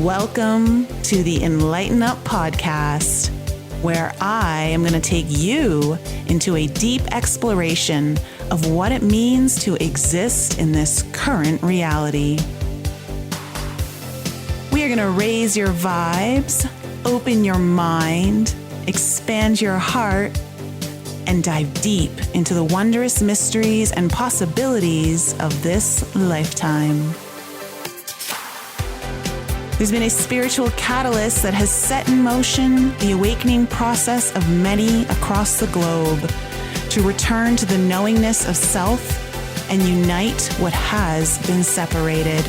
Welcome to the Enlighten Up podcast, where I am going to take you into a deep exploration of what it means to exist in this current reality. We are going to raise your vibes, open your mind, expand your heart, and dive deep into the wondrous mysteries and possibilities of this lifetime. There's been a spiritual catalyst that has set in motion the awakening process of many across the globe to return to the knowingness of self and unite what has been separated.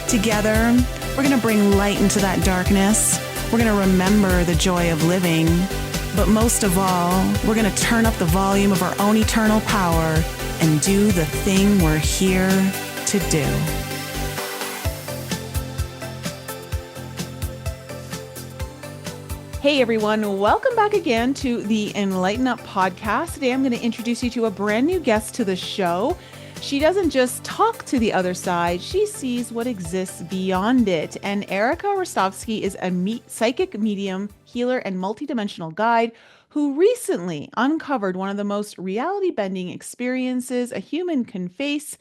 Together, we're going to bring light into that darkness. We're going to remember the joy of living. But most of all, we're going to turn up the volume of our own eternal power and do the thing we're here to do. Hey everyone, welcome back again to the Enlighten Up podcast. Today I'm going to introduce you to a brand new guest to the show. She doesn't just talk to the other side, she sees what exists beyond it. And Erika Ristovski is a psychic medium, healer, and multidimensional guide who recently uncovered one of the most reality-bending experiences a human can face: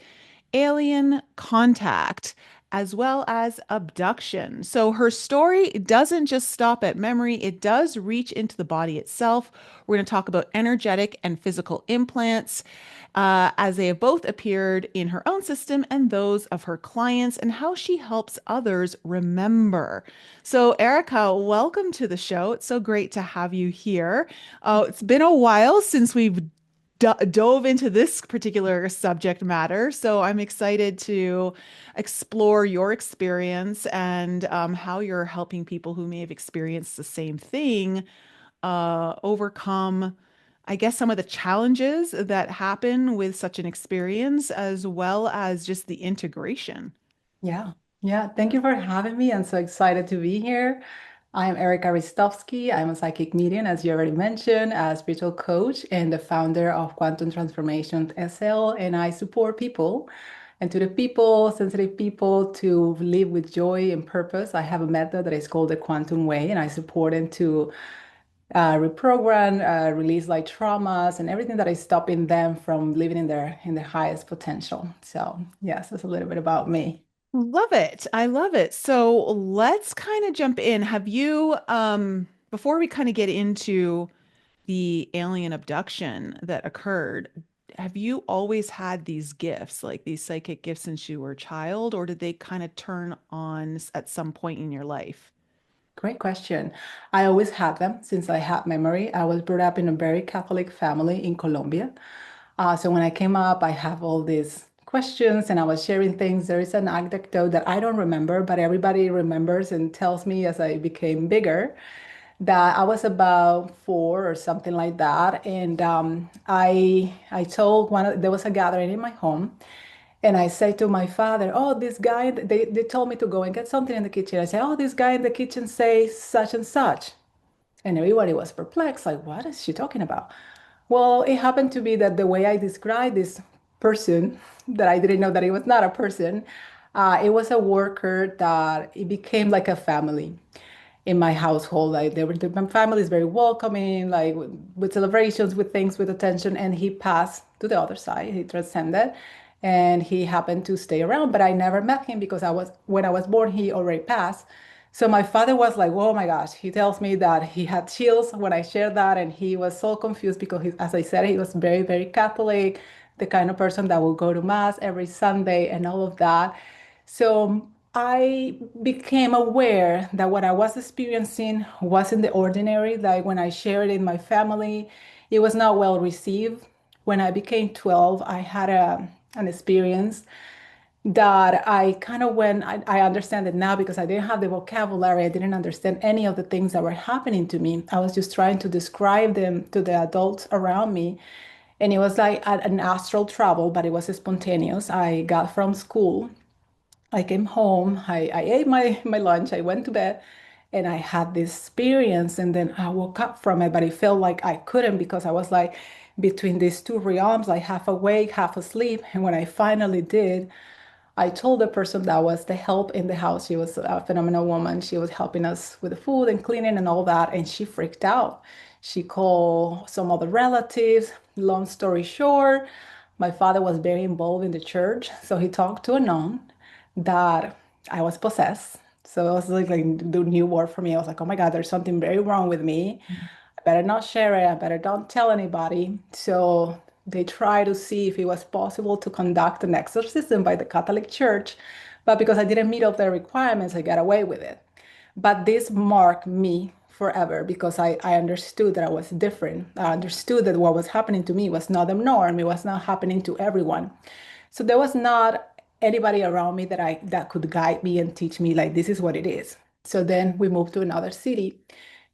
alien contact, as well as abduction. So her story doesn't just stop at memory, it does reach into the body itself. We're going to talk about energetic and physical implants as they have both appeared in her own system and those of her clients, and how she helps others remember. So Erika, welcome to the show. It's so great to have you here. It's been a while since we've dove into this particular subject matter. So I'm excited to explore your experience and how you're helping people who may have experienced the same thing overcome, I guess, some of the challenges that happen with such an experience, as well as just the integration. Yeah, yeah. Thank you for having me. I'm so excited to be here. I'm Erika Ristovski. I'm a psychic medium, as you already mentioned, a spiritual coach, and the founder of Quantum Transformation SL. And I support people, and to the people, sensitive people, to live with joy and purpose. I have a method that is called the Quantum Way, and I support them to reprogram, release like traumas and everything that is stopping them from living in their highest potential. So yes, that's a little bit about me. Love it. I love it. So let's kind of jump in. Have you, before we kind of get into the alien abduction that occurred, have you always had these gifts, like these psychic gifts, since you were a child, or did they kind of turn on at some point in your life? Great question. I always had them since I had memory. I was brought up in a very Catholic family in Colombia. So when I came up, I have all these questions and I was sharing things. There is an anecdote that I don't remember, but everybody remembers and tells me as I became bigger that I was about 4 or something like that. And I told there was a gathering in my home. And I say to my father, oh, this guy, they told me to go and get something in the kitchen. I say, oh, this guy in the kitchen says such and such. And everybody was perplexed, like, what is she talking about? Well, it happened to be that the way I described this person, that I didn't know that it was not a person, it was a worker that it became like a family in my household. Like my family is very welcoming, like with celebrations, with things, with attention. And he passed to the other side. He transcended, and he happened to stay around. But I never met him because when I was born, he already passed. So my father was like, "Oh my gosh!" He tells me that he had chills when I shared that, and he was so confused because, as I said, he was very, very Catholic, the kind of person that will go to mass every Sunday and all of that. So I became aware that what I was experiencing wasn't the ordinary. Like when I shared it in my family, it was not well received. When I became 12, I had an experience that I kind of I understand it now because I didn't have the vocabulary. I didn't understand any of the things that were happening to me. I was just trying to describe them to the adults around me. And it was like an astral travel, but it was spontaneous. I got from school. I came home, I ate my lunch, I went to bed, and I had this experience. And then I woke up from it, but it felt like I couldn't because I was like between these two realms, like half awake, half asleep. And when I finally did, I told the person that was the help in the house. She was a phenomenal woman. She was helping us with the food and cleaning and all that. And she freaked out. She called some other relatives. Long story short, my father was very involved in the church. So he talked to a nun that I was possessed. So it was like the new word for me. I was like, oh my God, there's something very wrong with me. I better not share it. I better don't tell anybody. So they tried to see if it was possible to conduct an exorcism by the Catholic Church. But because I didn't meet up their requirements, I got away with it. But this marked me forever because I understood that I was different. I understood that what was happening to me was not the norm. It was not happening to everyone. So there was not anybody around me that could guide me and teach me like this is what it is. So then we moved to another city.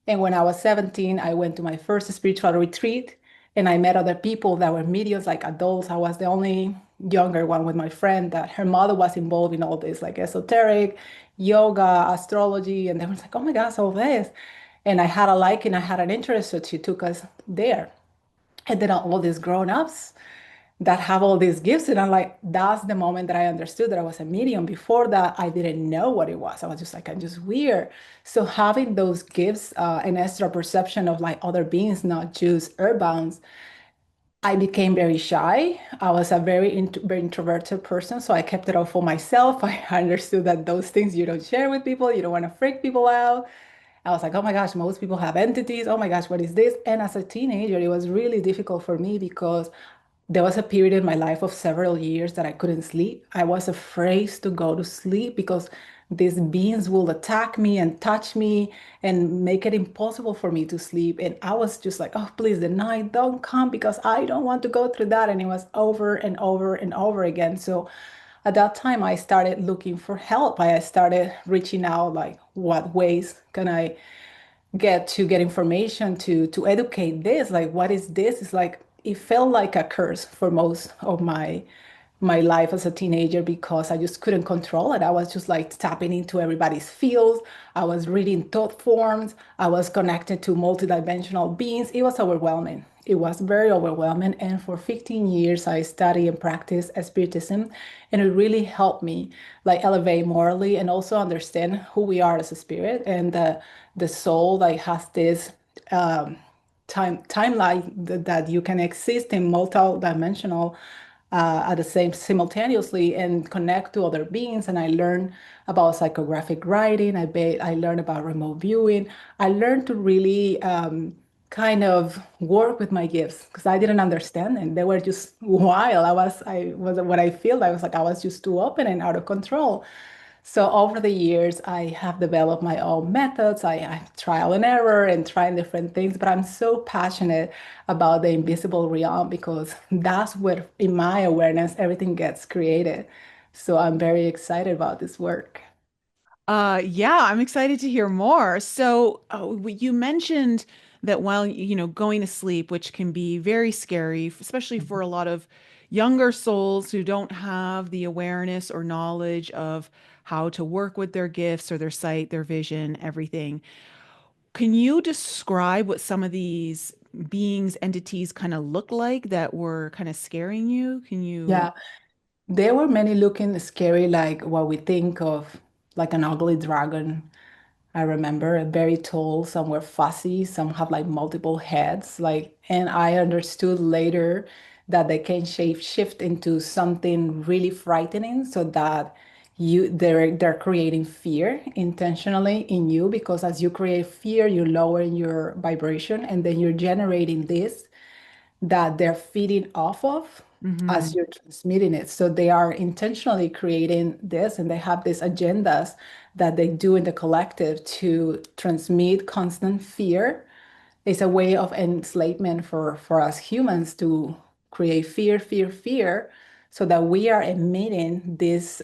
And when I was 17, I went to my first spiritual retreat and I met other people that were mediums, like adults. I was the only younger one with my friend that her mother was involved in all this, like esoteric, yoga, astrology. And they was like, oh my gosh, all this. And I had a like and I had an interest. So she took us there. And then all these grown-ups that have all these gifts. And I'm like, that's the moment that I understood that I was a medium. Before that, I didn't know what it was. I was just like, I'm just weird. So having those gifts, an extra perception of like other beings, not just earthbounds, I became very shy. I was a very introverted person, so I kept it all for myself. I understood that those things you don't share with people, you don't want to freak people out. I was like, oh my gosh, most people have entities. Oh my gosh, what is this? And as a teenager, it was really difficult for me because there was a period in my life of several years that I couldn't sleep. I was afraid to go to sleep because these beings will attack me and touch me and make it impossible for me to sleep. And I was just like, oh, please, the night, don't come because I don't want to go through that. And it was over and over and over again. So at that time, I started looking for help. I started reaching out, like, what ways can I get information to educate this, like what is this? It's like it felt like a curse for most of my life as a teenager because I just couldn't control it. I was just like tapping into everybody's fields. I was reading thought forms. I was connected to multidimensional beings. It was overwhelming. It was very overwhelming. And for 15 years, I studied and practiced spiritism. And it really helped me like elevate morally and also understand who we are as a spirit and the soul like has this timeline that you can exist in multi-dimensional at the same simultaneously and connect to other beings. And I learned about psychographic writing. I learned about remote viewing. I learned to really kind of work with my gifts because I didn't understand and they were just wild. I was what I feel. I was like I was just too open and out of control. So over the years, I have developed my own methods. I trial and error and trying different things, but I'm so passionate about the invisible realm because that's where, in my awareness, everything gets created. So I'm very excited about this work. Yeah, I'm excited to hear more. So, you mentioned that while, going to sleep, which can be very scary, especially for a lot of younger souls who don't have the awareness or knowledge of how to work with their gifts or their sight, their vision, everything. Can you describe what some of these beings, entities kind of look like that were kind of scaring you? Can you? Yeah, there were many looking scary, like what we think of, like an ugly dragon. I remember very tall, some were fussy, some have like multiple heads, like, and I understood later that they can shape shift into something really frightening so that they're creating fear intentionally in you because as you create fear, you lower your vibration and then you're generating this that they're feeding off of as Mhm. you're transmitting it. So they are intentionally creating this and they have these agendas that they do in the collective to transmit constant fear. It's a way of enslavement for us humans to create fear, fear, fear, so that we are emitting this.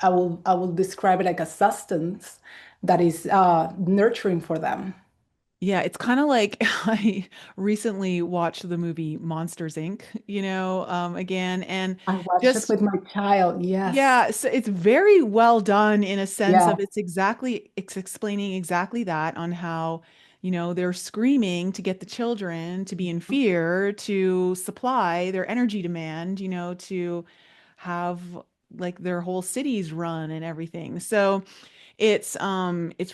I will describe it like a substance that is nurturing for them. Yeah, it's kind of like I recently watched the movie Monsters Inc., again, and I watched it just with my child. Yes. yeah, so it's very well done in a sense Yeah. of it's explaining exactly that on how, they're screaming to get the children to be in fear, to supply their energy demand, to have like their whole cities run and everything. So it's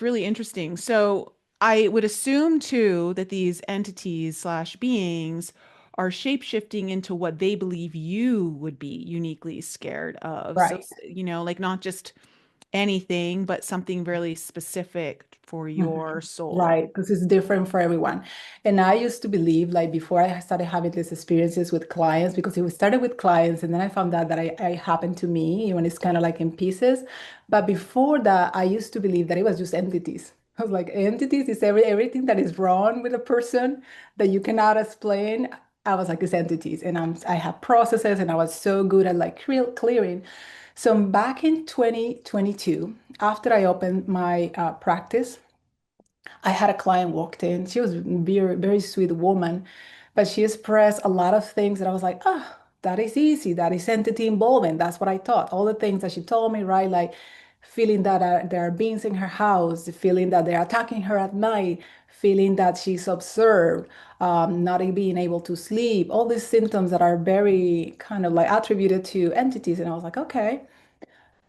really interesting. So I would assume too that these entities slash beings are shape-shifting into what they believe you would be uniquely scared of. So, Right. like not just anything, but something really specific for your Mhm. soul. Right, because it's different for everyone. And I used to believe, like before I started having these experiences with clients, because it was started with clients, and then I found out that I happened to me when it's kind of like in pieces. But before that, I used to believe that it was just entities. I was like, entities is everything that is wrong with a person that you cannot explain. I was like, it's entities, and I have processes, and I was so good at like clearing. So back in 2022, after I opened my practice. I had a client walked in. She was a very, very sweet woman, but she expressed a lot of things that I was like, ah, that is easy. That is entity involvement. That's what I thought. All the things that she told me, right? Like feeling that there are beings in her house, feeling that they're attacking her at night, feeling that she's observed, not being able to sleep, all these symptoms that are very kind of like attributed to entities. And I was like, okay.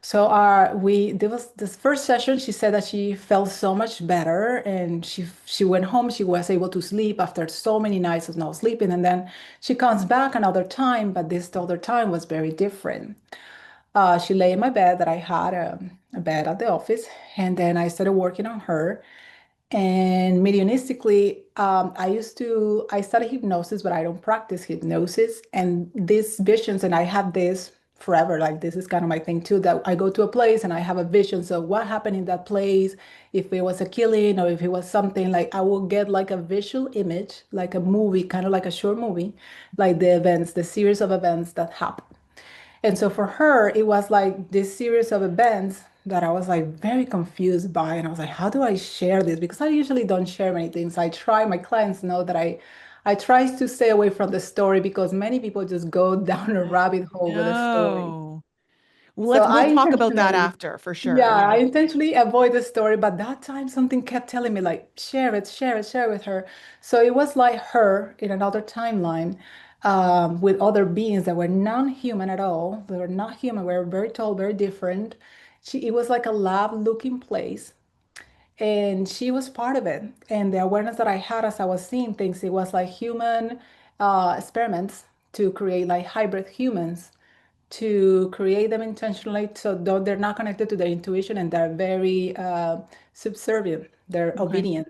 So we there was this first session, she said that she felt so much better and she went home, she was able to sleep after so many nights of not sleeping. And then she comes back another time, but this other time was very different. She lay in my bed that I had a bed at the office, and then I started working on her. And mediumistically, I study hypnosis, but I don't practice hypnosis. And these visions, and I have this forever, like this is kind of my thing too, that I go to a place and I have a vision. So what happened in that place, if it was a killing or if it was something, like I will get like a visual image, like a movie, kind of like a short movie, like the events, the series of events that happen. And so for her, it was like this series of events that I was like very confused by. And I was like, how do I share this? Because I usually don't share many things. My clients know that I try to stay away from the story because many people just go down a rabbit hole with a story. No. Well, So we'll I talk about that intentionally, after for sure. yeah, I Yeah. intentionally avoid the story, but that time something kept telling me like, share it, share it, share it with her. So it was like her in another timeline with other beings that were non-human at all. They were not human, we were very tall, very different. It was like a lab looking place. And she was part of it. And the awareness that I had as I was seeing things, it was like human experiments to create like hybrid humans to create them intentionally so though they're not connected to their intuition and they're very subservient, they're Okay. obedient.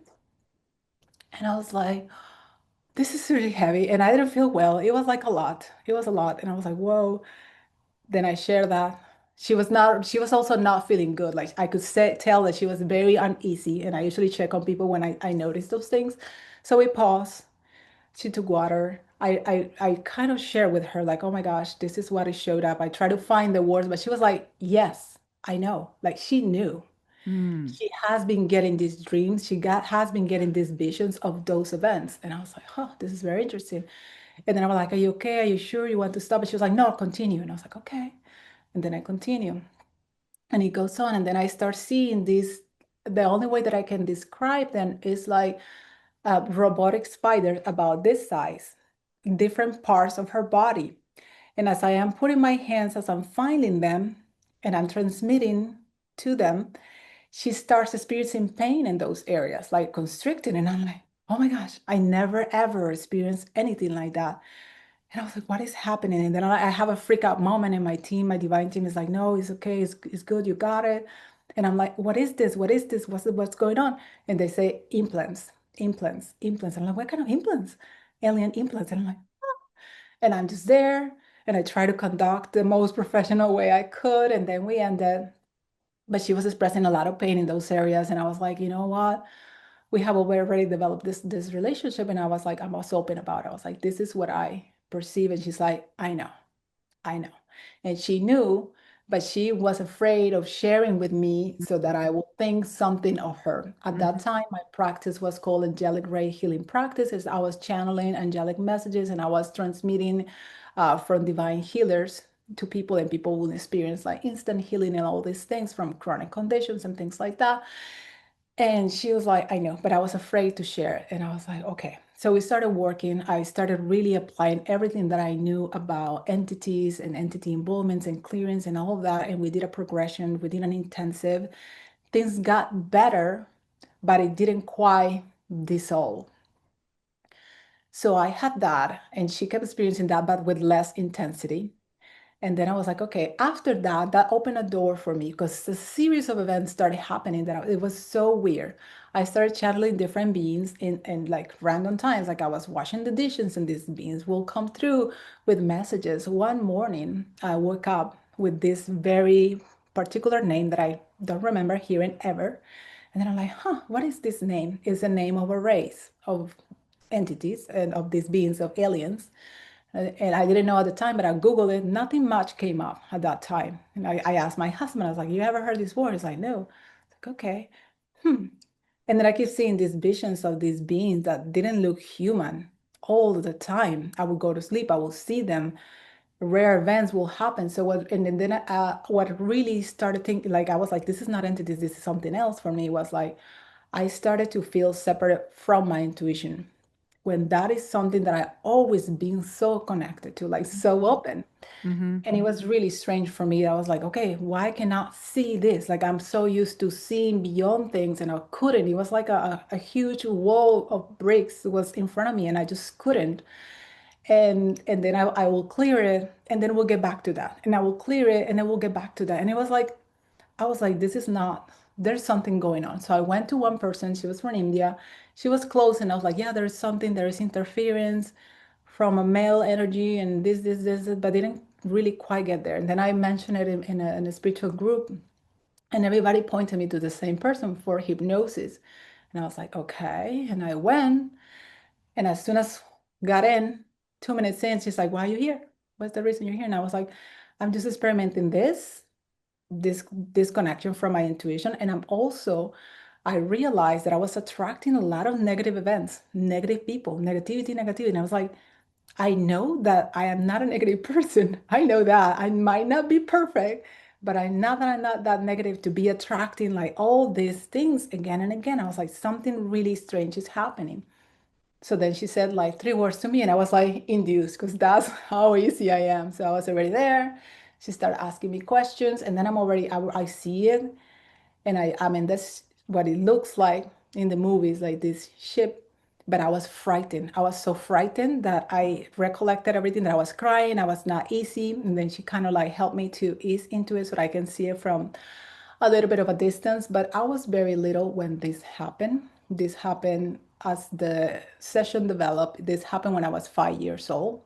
And I was like, this is really heavy. And I didn't feel well. It was like a lot. It was a lot. And I was like, whoa. Then I shared that. She was also not feeling good. Like I could tell that she was very uneasy. And I usually check on people when I notice those things. So we paused. She took water. I kind of shared with her, like, oh my gosh, this is what it showed up. I tried to find the words, but she was like, yes, I know. Like she knew. Hmm. She has been getting these dreams. Has been getting these visions of those events. And I was like, huh, this is very interesting. And then I was like, are you okay? Are you sure you want to stop? And she was like, no, continue. And I was like, okay. And then I continue. And it goes on. And then I start seeing this. The only way that I can describe them is like robotic spiders about this size, different parts of her body. And as I am putting my hands, as I'm finding them and I'm transmitting to them, she starts experiencing pain in those areas, like constricting. And I'm like, oh my gosh, I never ever experienced anything like that. And I was like, what is happening? And then I have a freak out moment in my team. My divine team is like, no, it's okay. It's good. You got it. And I'm like, what is this? What is this? What's going on? And they say implants, implants, implants. And I'm like, what kind of implants? Alien implants. And I'm like, and I'm just there. And I try to conduct the most professional way I could. And then we ended. But she was expressing a lot of pain in those areas. And I was like, you know what? We have already developed this relationship. And I was like, I'm also open about it. I was like, this is what I perceive. And she's like, I know. I know. And she knew, but she was afraid of sharing with me so that I would think something of her. At that Mhm. time, my practice was called Angelic Ray Healing Practice. As I was channeling angelic messages and I was transmitting from divine healers to people, and people will experience like instant healing and all these things from chronic conditions and things like that. And she was like, I know, but I was afraid to share it. And I was like, okay. So we started working. I started really applying everything that I knew about entities and entity involvements and clearance and all of that. And we did a progression, we did an intensive. Things got better, but it didn't quite dissolve. So I had that, and she kept experiencing that, but with less intensity. And then I was like, okay, after that, that opened a door for me because a series of events started happening it was so weird. I started channeling different beings in like random times. Like I was washing the dishes and these beings will come through with messages. One morning, I woke up with this very particular name that I don't remember hearing ever. And then I'm like, huh, what is this name? It's the name of a race of entities and of these beings of aliens. And I didn't know at the time, but I Googled it. Nothing much came up at that time. And I asked my husband, I was like, you ever heard this word? He's like, no. It's like, okay. Hmm. And then I keep seeing these visions of these beings that didn't look human all the time. I would go to sleep, I will see them. Rare events will happen. So what, and then what really started thinking, like I was like, this is not entities, this is something else for me, was like, I started to feel separate from my intuition when that is something that I always been so connected to, like so open. Mm-hmm. And it was really strange for me. I was like, okay, why I cannot see this? Like I'm so used to seeing beyond things and I couldn't. It was like a huge wall of bricks was in front of me and I just couldn't. And then I will clear it and then we'll get back to that. And I will clear it and then we'll get back to that. And it was like, I was like, this is not, there's something going on. So I went to one person, she was from India. She was close and I was like, yeah, there's something, there is interference from a male energy and this, but didn't really quite get there. And then I mentioned it in a spiritual group and everybody pointed me to the same person for hypnosis. And I was like, okay. And I went and as soon as got in, 2 minutes in, she's like, why are you here? What's the reason you're here? And I was like, I'm just experimenting this connection from my intuition. And I realized that I was attracting a lot of negative events, negative people, negativity. And I was like, I know that I am not a negative person. I know that I might not be perfect, but I know that I'm not that negative to be attracting like all these things again and again. I was like, something really strange is happening. So then she said like three words to me, and I was like induced because that's how easy I am. So I was already there. She started asking me questions, and then I see it, and I mean, that's what it looks like in the movies, like this ship. But I was frightened. I was so frightened that I recollected everything that I was crying. I was not easy. And then she kind of like helped me to ease into it so that I can see it from a little bit of a distance, but I was very little when this happened. This happened as the session developed. This happened when I was 5 years old.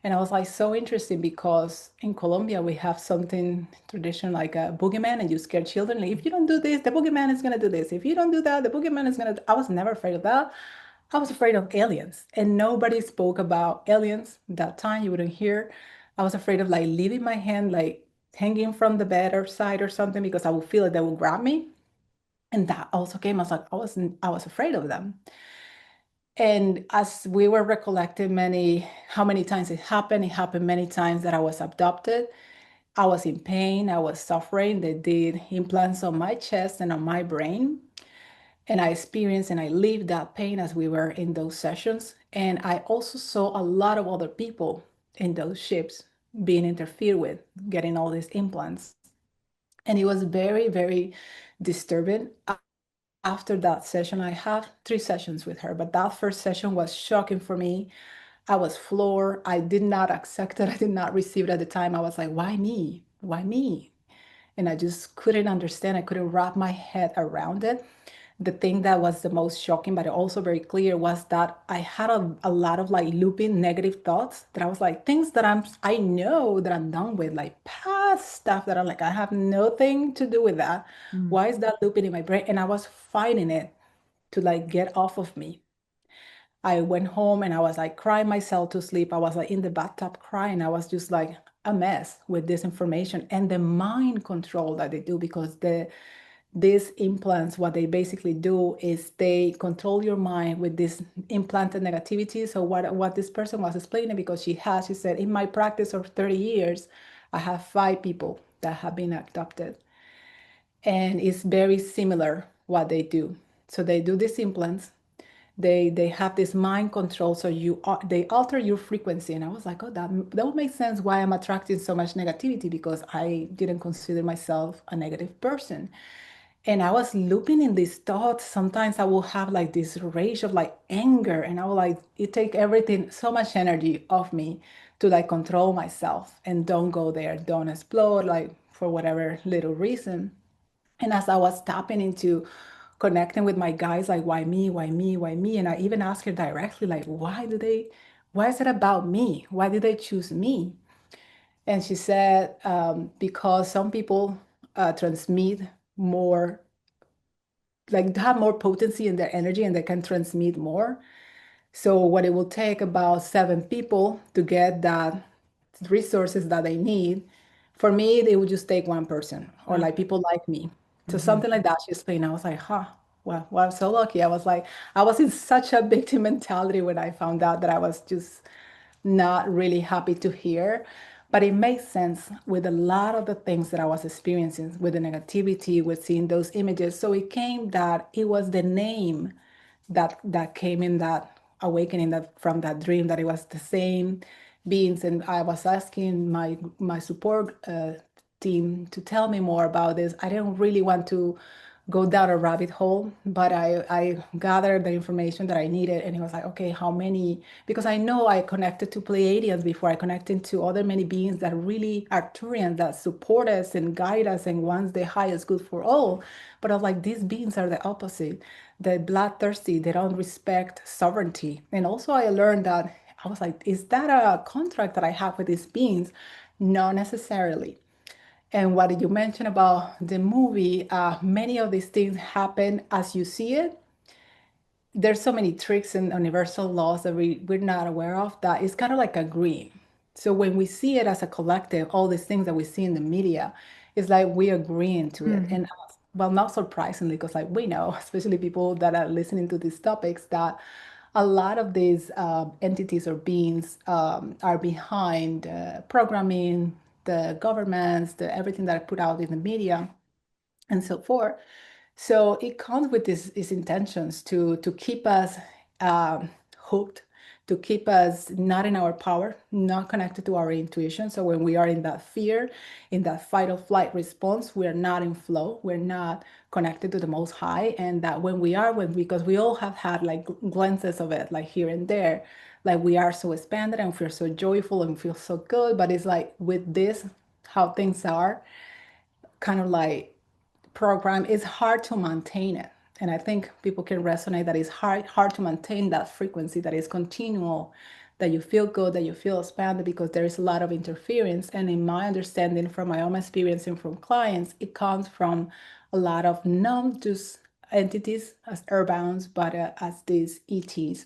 And I was like so interesting because in Colombia we have something tradition like a boogeyman and you scare children. Like if you don't do this, the boogeyman is gonna do this. If you don't do that, the boogeyman is gonna. I was never afraid of that. I was afraid of aliens, and nobody spoke about aliens that time. You wouldn't hear. I was afraid of like leaving my hand like hanging from the bed or side or something because I would feel that they would grab me. And that also came. I was like, I was afraid of them. And as we were recollecting how many times it happened many times that I was abducted. I was in pain, I was suffering. They did implants on my chest and on my brain. And I experienced and I lived that pain as we were in those sessions. And I also saw a lot of other people in those ships being interfered with, getting all these implants. And it was very, very disturbing. After that session, I have 3 sessions with her, but that first session was shocking for me. I was floored. I did not accept it. I did not receive it at the time. I was like, why me? Why me? And I just couldn't understand. I couldn't wrap my head around it. The thing that was the most shocking, but also very clear, was that I had a lot of like looping negative thoughts that I was like, things that I know that I'm done with, like past stuff that I'm like, I have nothing to do with that. Mm. Why is that looping in my brain? And I was fighting it to like get off of me. I went home and I was like crying myself to sleep. I was like in the bathtub crying. I was just like a mess with this information and the mind control that they do because these implants, what they basically do is they control your mind with this implanted negativity. So what this person was explaining, because she said, in my practice of 30 years, I have 5 people that have been adopted. And it's very similar what they do. So they do these implants. They have this mind control, so they alter your frequency. And I was like, oh, that would make sense why I'm attracting so much negativity, because I didn't consider myself a negative person. And I was looping in these thoughts. Sometimes I will have like this rage of like anger, and I will like it take everything, so much energy off me to like control myself and don't go there, don't explode, like for whatever little reason. And as I was tapping into connecting with my guys, like, why me, why me, why me? And I even asked her directly, like, why is it about me? Why did they choose me? And she said, because some people transmit more, like have more potency in their energy and they can transmit more. So what it will take about 7 people to get that resources that they need. For me, they would just take one person or like people like me. So Mm-hmm. something like that she explained. I was like, huh, well, I'm so lucky. I was like, I was in such a victim mentality when I found out that I was just not really happy to hear. But it makes sense with a lot of the things that I was experiencing with the negativity, with seeing those images. So it came that it was the name that came in that awakening, that from that dream, that it was the same beings. And I was asking my support team to tell me more about this. I didn't really want to go down a rabbit hole, but I gathered the information that I needed. And it was like, okay, how many? Because I know I connected to Pleiadians before, I connected to other many beings that really are Turians, that support us and guide us and wants the highest good for all. But I was like, these beings are the opposite. They're bloodthirsty, they don't respect sovereignty. And also I learned that I was like, is that a contract that I have with these beings? Not necessarily. And what did you mention about the movie? Many of these things happen as you see it. There's so many tricks and universal laws that we're not aware of, that it's kind of like agreeing. So when we see it as a collective, all these things that we see in the media, it's like we agreeing to it. Mm-hmm. And well, not surprisingly, because like we know, especially people that are listening to these topics, that a lot of these entities or beings are behind programming, the governments, the everything that I put out in the media and so forth. So it comes with these intentions to keep us hooked, to keep us not in our power, not connected to our intuition. So when we are in that fear, in that fight or flight response, we're not in flow, we're not connected to the most high. And that when we are, because we all have had like glimpses of it, like here and there, like we are so expanded and feel so joyful and feel so good. But it's like with this, how things are, kind of like program, it's hard to maintain it. And I think people can resonate that it's hard to maintain that frequency that is continual, that you feel good, that you feel expanded, because there is a lot of interference. And in my understanding from my own experience and from clients, it comes from a lot of not just entities as airbounds, but as these ETs.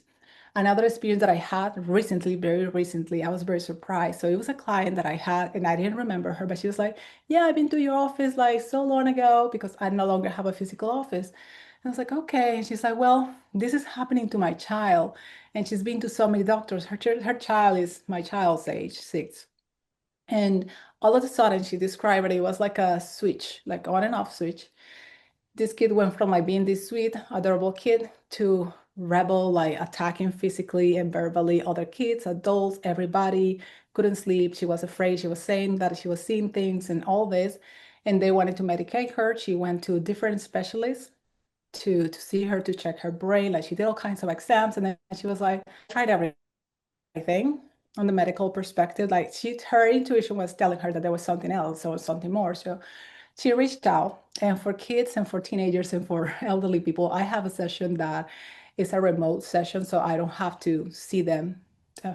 Another experience that I had recently, very recently, I was very surprised. So it was a client that I had, and I didn't remember her, but she was like, yeah, I've been to your office like so long ago, because I no longer have a physical office. And I was like, okay. And she's like, well, this is happening to my child. And she's been to so many doctors. Her child is my child's age, 6. And all of a sudden, she described it was like a switch, like on and off switch. This kid went from like being this sweet, adorable kid to rebel, like attacking physically and verbally other kids, adults, everybody. Couldn't sleep. She was afraid. She was saying that she was seeing things and all this. And they wanted to medicate her. She went to different specialists to see her, to check her brain. Like she did all kinds of exams. And then she was like, tried everything on the medical perspective. Like her intuition was telling her that there was something else or something more. So she reached out. And for kids and for teenagers and for elderly people, I have a session that is a remote session, so I don't have to see them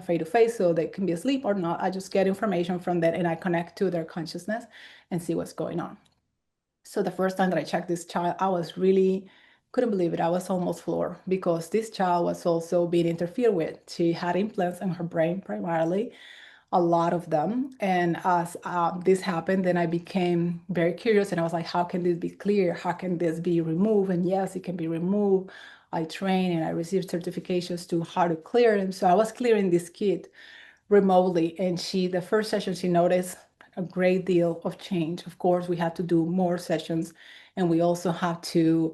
face to face, so they can be asleep or not. I just get information from them and I connect to their consciousness and see what's going on. So the first time that I checked this child, I was really couldn't believe it. I was almost floored, because this child was also being interfered with. She had implants in her brain primarily, a lot of them. And as this happened, then I became very curious, and I was like, how can this be clear? How can this be removed? And yes, it can be removed. I trained and I received certifications to how to clear it. So I was clearing this kid remotely. And the first session, she noticed a great deal of change. Of course, we had to do more sessions, and we also have to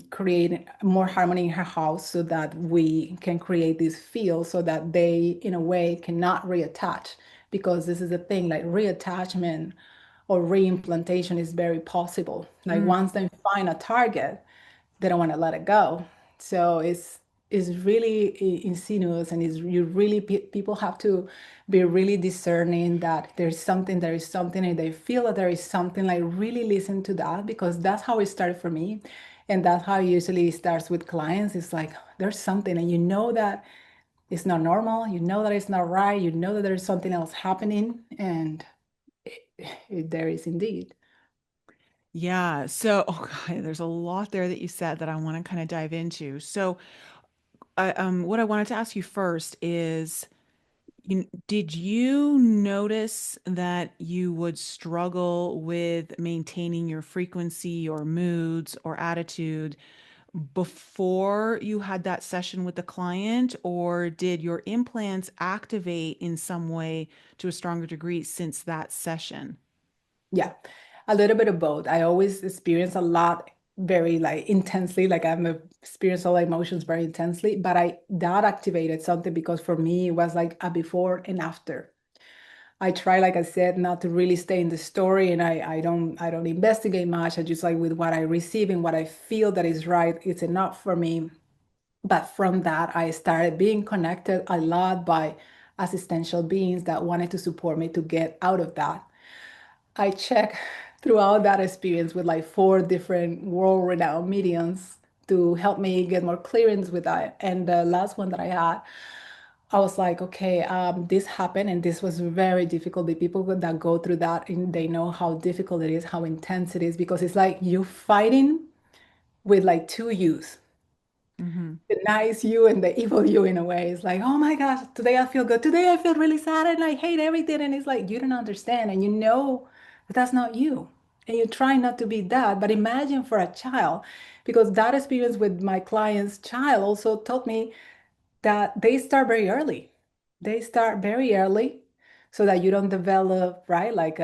create more harmony in her house so that we can create this field so that they, in a way, cannot reattach. Because this is the thing, like reattachment or reimplantation is very possible. Like Mm. once they find a target, they don't want to let it go. So it's really insidious, and is you really people have to be really discerning that there is something, and they feel that there is something, like really listen to that, because that's how it started for me, and that's how it usually starts with clients. It's like there's something, and you know that it's not normal, you know that it's not right, you know that there's something else happening, and there is indeed. Yeah. So, oh God, there's a lot there that you said that I want to kind of dive into. So, what I wanted to ask you first is, did you notice that you would struggle with maintaining your frequency or moods or attitude before you had that session with the client, or did your implants activate in some way to a stronger degree since that session? Yeah, a little bit of both. I always experience a lot very like intensely, like I'm experience all emotions very intensely, but I that activated something because for me it was like a before and after. I try, like I said, not to really stay in the story, and I don't investigate much. I just like with what I receive and what I feel that is right, it's enough for me. But from that, I started being connected a lot by assistential beings that wanted to support me to get out of that. I check throughout that experience with like four different world-renowned mediums to help me get more clearance with that. And the last one that I had, I was like, okay, this happened and this was very difficult. The people that go through that, and they know how difficult it is, how intense it is, because it's like you fighting with like two yous, Hmm. the nice you and the evil you in a way. It's like, oh my gosh, today I feel good. Today I feel really sad and I hate everything. And it's like, you don't understand. And you know that that's not you. And you try not to be that. But imagine for a child, because that experience with my client's child also taught me that they start very early. They start very early so that you don't develop, right? Like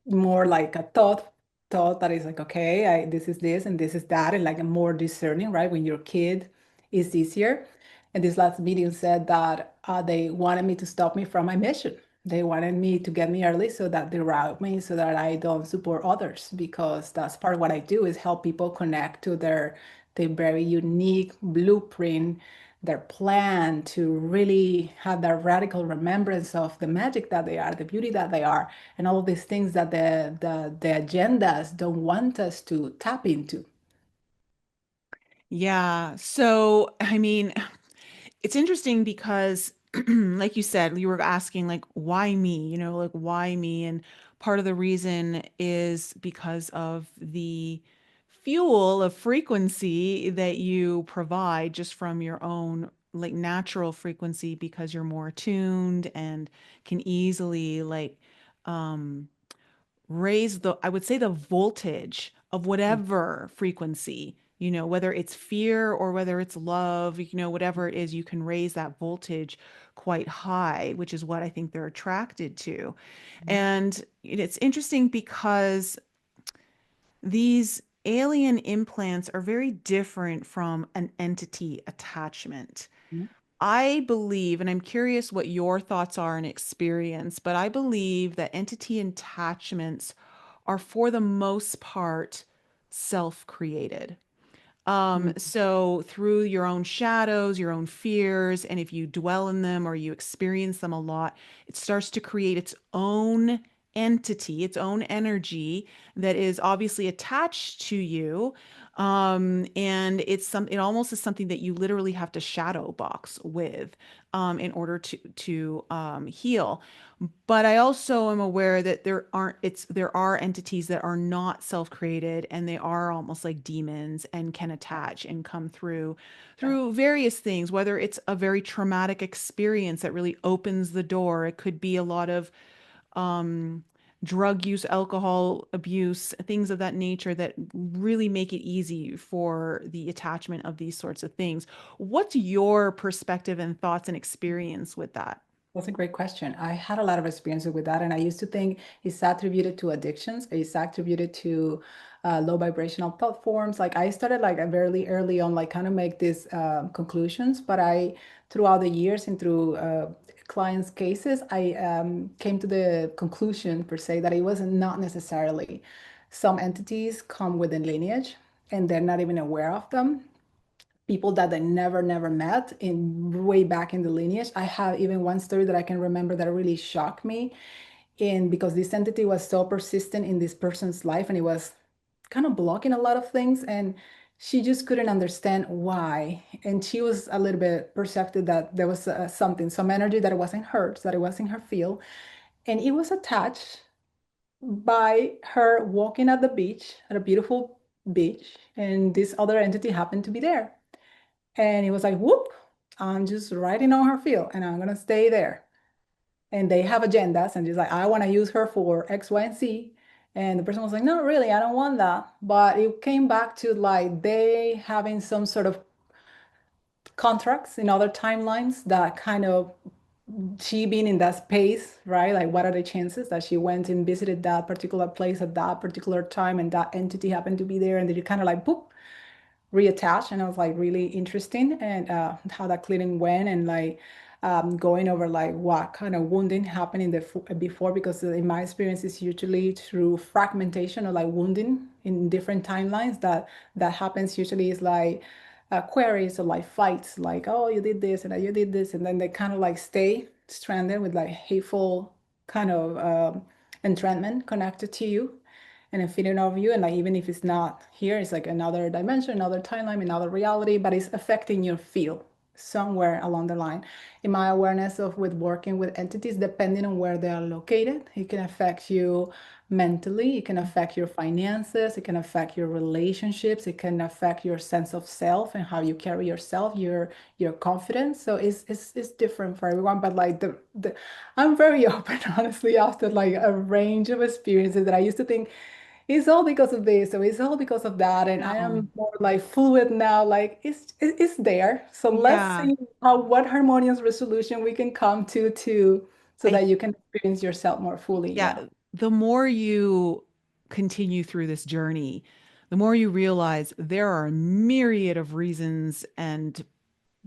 more like a thought that is like, okay, this is this and this is that, and like a more discerning, right? When you're a kid, it's easier. And this last meeting said that they wanted me to stop me from my mission. They wanted me to get me early so that they route me so that I don't support others, because that's part of what I do is help people connect to their very unique blueprint, their plan to really have that radical remembrance of the magic that they are, the beauty that they are, and all of these things that the agendas don't want us to tap into. Yeah. So, I mean, it's interesting because, like you said, you were asking, like, why me? Like, why me? And part of the reason is because of the fuel of frequency that you provide just from your own, like, natural frequency, because you're more attuned and can easily, like, um, raise the, I would say, the voltage of whatever frequency, whether it's fear or whether it's love, whatever it is, you can raise that voltage quite high, which is what I think they're attracted to. And it's interesting because these alien implants are very different from an entity attachment. I believe, and I'm curious what your thoughts are and experience, but I believe that entity attachments are for the most part self-created. So through your own shadows, your own fears, and if you dwell in them or you experience them a lot, it starts to create its own entity, its own energy that is obviously attached to you. And it almost is something that you literally have to shadow box with, in order to heal. But I also am aware that there are entities that are not self-created, and they are almost like demons and can attach and come through various things, whether it's a very traumatic experience that really opens the door. It could be a lot of um drug use, alcohol abuse, things of that nature that really make it easy for the attachment of these sorts of things. What's your perspective and thoughts and experience with that? That's a great question. I had a lot of experience with that, and I used to think it's attributed to addictions. It's attributed to low vibrational thought forms. Like I started like very early on, like kind of make these conclusions, but I, throughout the years and through clients' cases, I came to the conclusion per se that it was not necessarily some entities come within lineage and they're not even aware of them. People that they never met in way back in the lineage. I have even one story that I can remember that really shocked me. And because this entity was so persistent in this person's life and it was kind of blocking a lot of things, and she just couldn't understand why. And she was a little bit perceptive that there was something, some energy that it wasn't hers, that it wasn't her field. And it was attached by her walking at the beach, at a beautiful beach, and this other entity happened to be there. And it was like, whoop, I'm just riding on her field and I'm gonna stay there. And they have agendas and just like, I want to use her for X, Y, and Z. And the person was like, no, really, I don't want that. But it came back to like they having some sort of contracts in other timelines that kind of she being in that space, right? Like, what are the chances that she went and visited that particular place at that particular time and that entity happened to be there and they kind of like, boop, reattach, and I was like really interesting and how that cleaning went and like going over like what kind of wounding happened in the before, because in my experience it's usually through fragmentation or like wounding in different timelines that happens. Usually is like queries or like fights, like, oh, you did this and you did this, and then they kind of like stay stranded with like hateful kind of entrapment connected to you and a feeding of you. And like, even if it's not here, it's like another dimension, another timeline, another reality, but it's affecting your field somewhere along the line. In my awareness of with working with entities, depending on where they are located, it can affect you mentally, it can affect your finances, it can affect your relationships, it can affect your sense of self and how you carry yourself, your confidence. So it's different for everyone. But like the I'm very open, honestly, after like a range of experiences that I used to think it's all because of this, so it's all because of that, and I No. am more like fluid now. Like it's there. So let's Yeah. see how what harmonious resolution we can come to so I that you can experience yourself more fully. yeah, Yeah. the more you continue through this journey, the more you realize there are a myriad of reasons and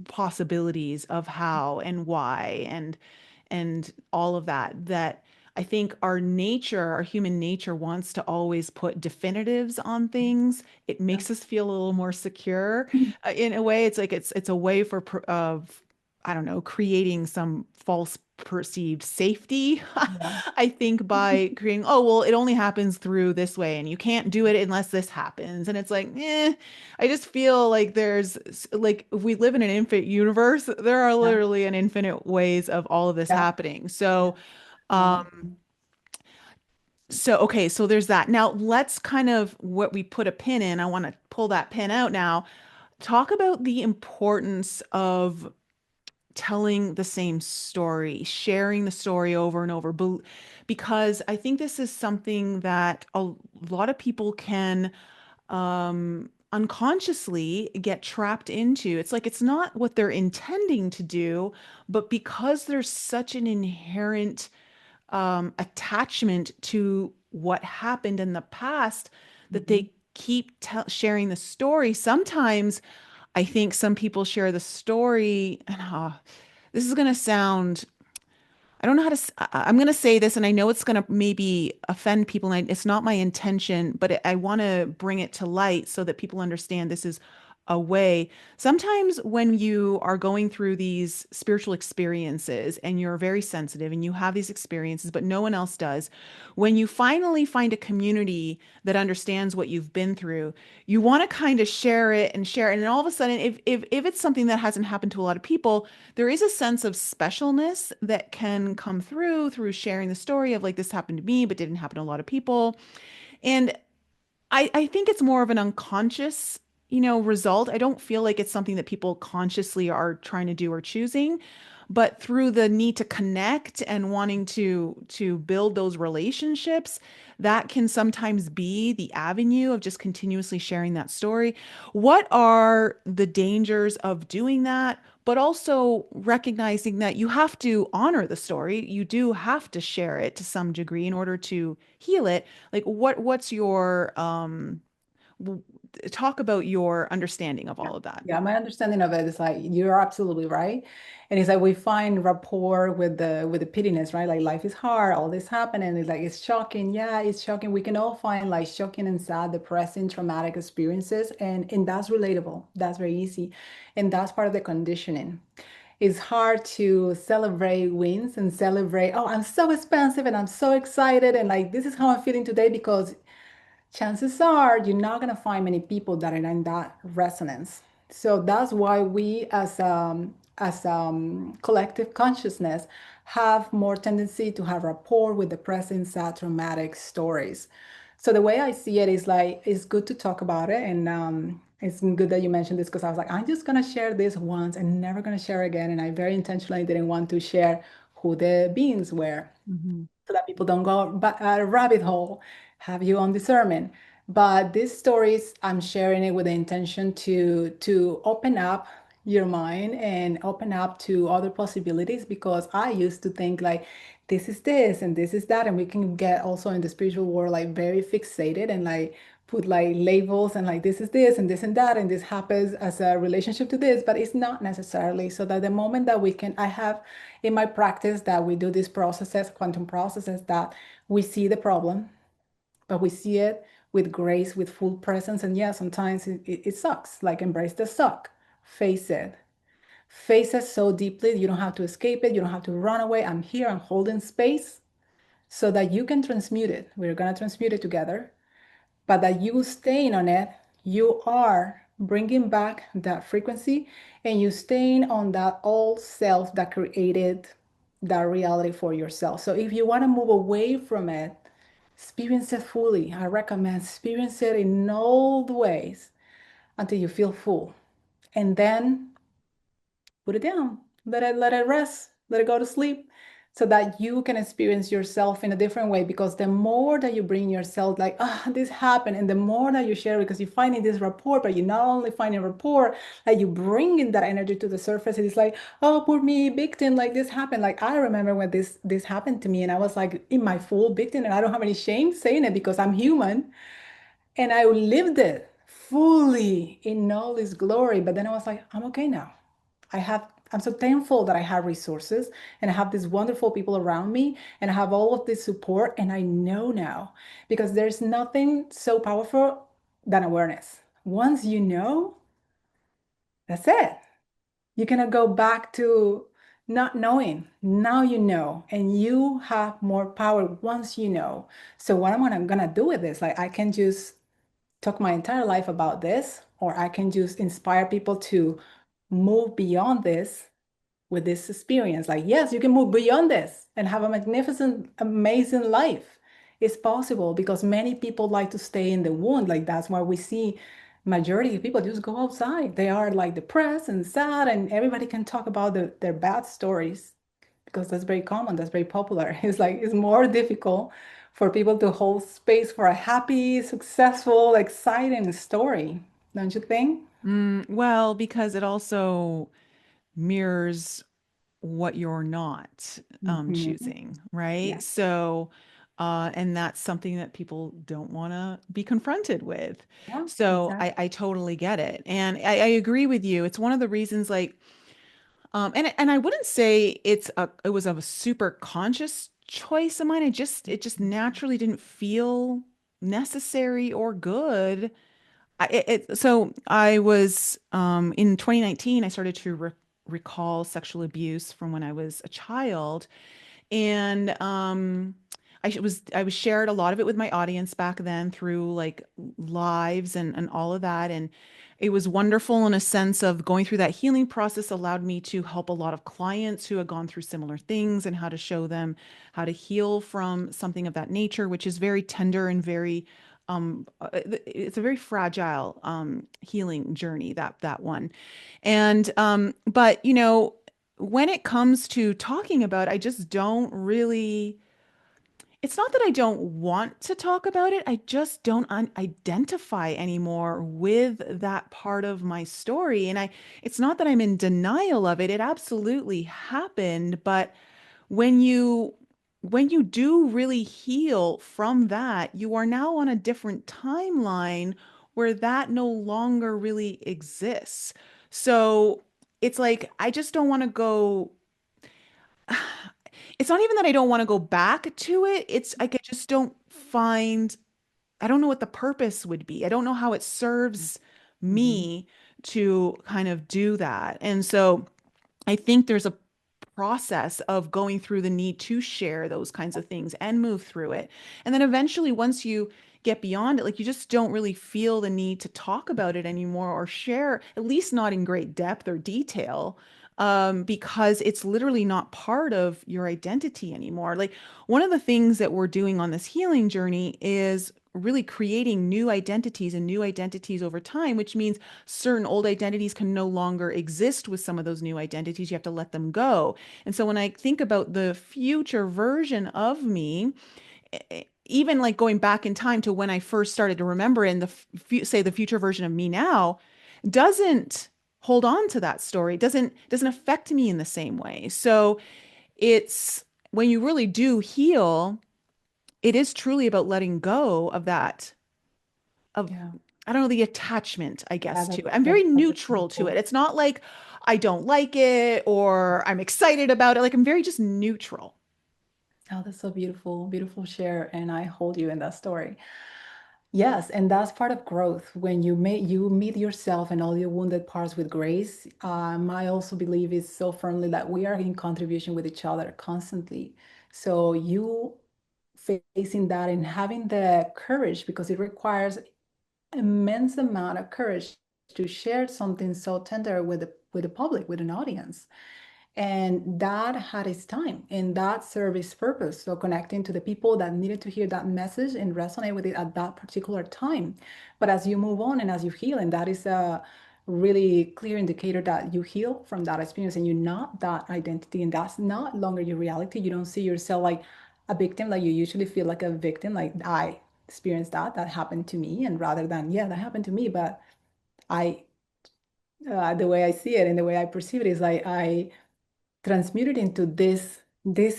possibilities of how and why and all of that I think our nature, our human nature wants to always put definitives on things. It Yeah. makes us feel a little more secure. In a way, it's like it's a way for of I don't know, creating some false perceived safety. Yeah. I think by creating, oh, well, it only happens through this way and you can't do it unless this happens. And it's like, I just feel like there's like if we live in an infinite universe, there are Yeah. literally an infinite ways of all of this Yeah. happening. Yeah. Um, Right. so okay, so there's that. Now let's kind of what we put a pin in. I want to pull that pin out now. Talk about the importance of telling the same story, sharing the story over and over, because I think this is something that a lot of people can unconsciously get trapped into. It's like it's not what they're intending to do, but because there's such an inherent attachment to what happened in the past that Mhm. they keep sharing the story. Sometimes I think some people share the story, and this is going to sound I don't know how to. I'm going to say this, and I know it's going to maybe offend people, and it's not my intention, but I want to bring it to light so that people understand this is a way. Sometimes when you are going through these spiritual experiences and you're very sensitive and you have these experiences, but no one else does, when you finally find a community that understands what you've been through, you want to kind of share it and share it. And then all of a sudden, if it's something that hasn't happened to a lot of people, there is a sense of specialness that can come through sharing the story of like this happened to me but didn't happen to a lot of people. And I think it's more of an unconscious, result. I don't feel like it's something that people consciously are trying to do or choosing, but through the need to connect and wanting to build those relationships, that can sometimes be the avenue of just continuously sharing that story. What are the dangers of doing that? But also recognizing that you have to honor the story. You do have to share it to some degree in order to heal it. Like what's your w- talk about your understanding of all of that. Yeah, my understanding of it is like you're absolutely right. And it's like we find rapport with the pittiness, right? Like life is hard, all this happening. It's like it's shocking. Yeah, it's shocking. We can all find like shocking and sad, depressing, traumatic experiences. And that's relatable. That's very easy. And that's part of the conditioning. It's hard to celebrate wins and celebrate, oh, I'm so expensive and I'm so excited. And like this is how I'm feeling today because chances are you're not going to find many people that are in that resonance. So that's why we as collective consciousness have more tendency to have rapport with the present sad traumatic stories. So the way I see it is like it's good to talk about it, and it's good that you mentioned this because I was like, I'm just gonna share this once and never gonna share again, and I very intentionally didn't want to share who the beings were Mhm. so that people don't go a rabbit hole, have you on discernment. But these stories, I'm sharing it with the intention to open up your mind and open up to other possibilities because I used to think like this is this and this is that, and we can get also in the spiritual world like very fixated and like put like labels and like this is this and this and that and this happens as a relationship to this, but it's not necessarily. So that the moment that we can, I have in my practice that we do these processes, quantum processes, that we see the problem, but we see it with grace, with full presence. And yeah, sometimes it sucks. Like embrace the suck, face it. Face it so deeply, you don't have to escape it, you don't have to run away. I'm here, I'm holding space so that you can transmute it. We're gonna transmute it together, but that you staying on it, you are bringing back that frequency and you staying on that old self that created that reality for yourself. So if you want to move away from it, experience it fully. I recommend experience it in all the ways until you feel full. And then put it down, let it rest, let it go to sleep so that you can experience yourself in a different way, because the more that you bring yourself like this happened, and the more that you share, because you're finding this rapport, but you're not only finding rapport, like you bringing that energy to the surface. It's like, oh, poor me, victim, like this happened. Like I remember when this happened to me and I was like in my full victim, and I don't have any shame saying it because I'm human, and I lived it fully in all its glory. But then I was like, I'm okay now. I'm so thankful that I have resources and I have these wonderful people around me and I have all of this support. And I know now because there's nothing so powerful than awareness. Once you know, that's it. You cannot go back to not knowing. Now you know, and you have more power once you know. So what am I gonna do with this? Like I can just talk my entire life about this, or I can just inspire people to move beyond this with this experience. Like, yes, you can move beyond this and have a magnificent, amazing life. It's possible because many people like to stay in the wound. Like that's why we see majority of people just go outside. They are like depressed and sad, and everybody can talk about their bad stories because that's very common. That's very popular. It's like it's more difficult for people to hold space for a happy, successful, exciting story. Don't you think? Well, because it also mirrors what you're not Mhm. choosing, right? Yeah, So, and that's something that people don't want to be confronted with. yeah, So exactly. I totally get it. And I agree with you. It's one of the reasons like, and I wouldn't say it was a super conscious choice of mine. It just naturally didn't feel necessary or good. So I was in 2019, I started to recall sexual abuse from when I was a child, and I was shared a lot of it with my audience back then through like lives and all of that, and it was wonderful in a sense of going through that healing process allowed me to help a lot of clients who had gone through similar things and how to show them how to heal from something of that nature, which is very tender and very it's a very fragile healing journey, that one. And but when it comes to talking about, I just don't really, it's not that I don't want to talk about it. I just don't identify anymore with that part of my story. And it's not that I'm in denial of it. It absolutely happened. But when you, when you do really heal from that, you are now on a different timeline where that no longer really exists. So it's like, I just don't want to go. It's not even that I don't want to go back to it. It's like I just don't find, I don't know what the purpose would be. I don't know how it serves Mhm. me to kind of do that. And so I think there's a process of going through the need to share those kinds of things and move through it. And then eventually, once you get beyond it, like you just don't really feel the need to talk about it anymore or share, at least not in great depth or detail, because it's literally not part of your identity anymore. Like one of the things that we're doing on this healing journey is really creating new identities and new identities over time, which means certain old identities can no longer exist with some of those new identities. You have to let them go. And so when I think about the future version of me, even like going back in time to when I first started to remember, and say the future version of me now doesn't hold on to that story, doesn't affect me in the same way. So it's when you really do heal, it is truly about letting go of that, of, Yeah. I don't know, the attachment, I Yeah, guess, to that's, it. I'm that's very such a neutral to it. beautiful. It's not like I don't like it or I'm excited about it. Like I'm very just neutral. Oh, that's so beautiful, beautiful share, and I hold you in that story. Yes, and that's part of growth. When you meet yourself and all your wounded parts with grace, I also believe is so firmly that we are in contribution with each other constantly. So you facing that and having the courage, because it requires immense amount of courage to share something so tender with the public, with an audience. And that had its time and that served its purpose. So connecting to the people that needed to hear that message and resonate with it at that particular time. But as you move on and as you heal, and that is a really clear indicator that you heal from that experience and you're not that identity and that's not longer your reality. You don't see yourself like a victim, like you usually feel like a victim, like I experienced that happened to me. And rather than, yeah, that happened to me, but I, the way I see it and the way I perceive it is like I transmuted into this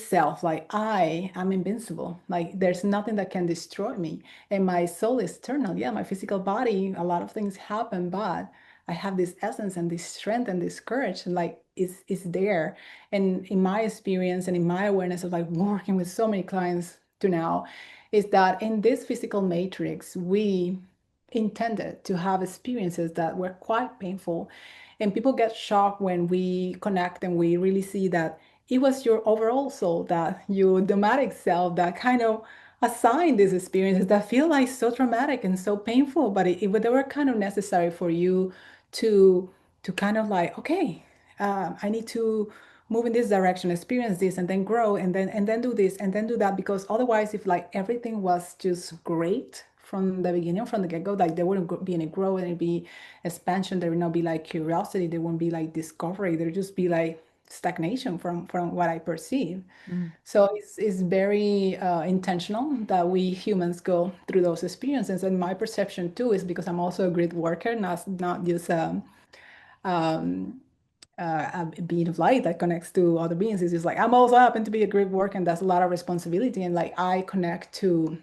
self, like I am invincible, like there's nothing that can destroy me, and my soul is eternal. Yeah, my physical body, a lot of things happen, but I have this essence and this strength and this courage, and like it's there. And in my experience and in my awareness of like working with so many clients to now, is that in this physical matrix we intended to have experiences that were quite painful. And people get shocked when we connect and we really see that it was your overall soul, that your domestic self that kind of assigned these experiences that feel like so traumatic and so painful, but they were kind of necessary for you to kind of like, okay, I need to move in this direction, experience this, and then grow, and then do this, and then do that. Because otherwise, if like everything was just great from the beginning, from the get-go, like there wouldn't be any growth, and be expansion. There would not be like curiosity. There wouldn't be like discovery. There would just be like stagnation from what I perceive. Mm. So it's very intentional that we humans go through those experiences. And my perception too is because I'm also a great worker, not just um, a being of light that connects to other beings. It's just like I'm also happen to be a great worker, and that's a lot of responsibility. And like I connect to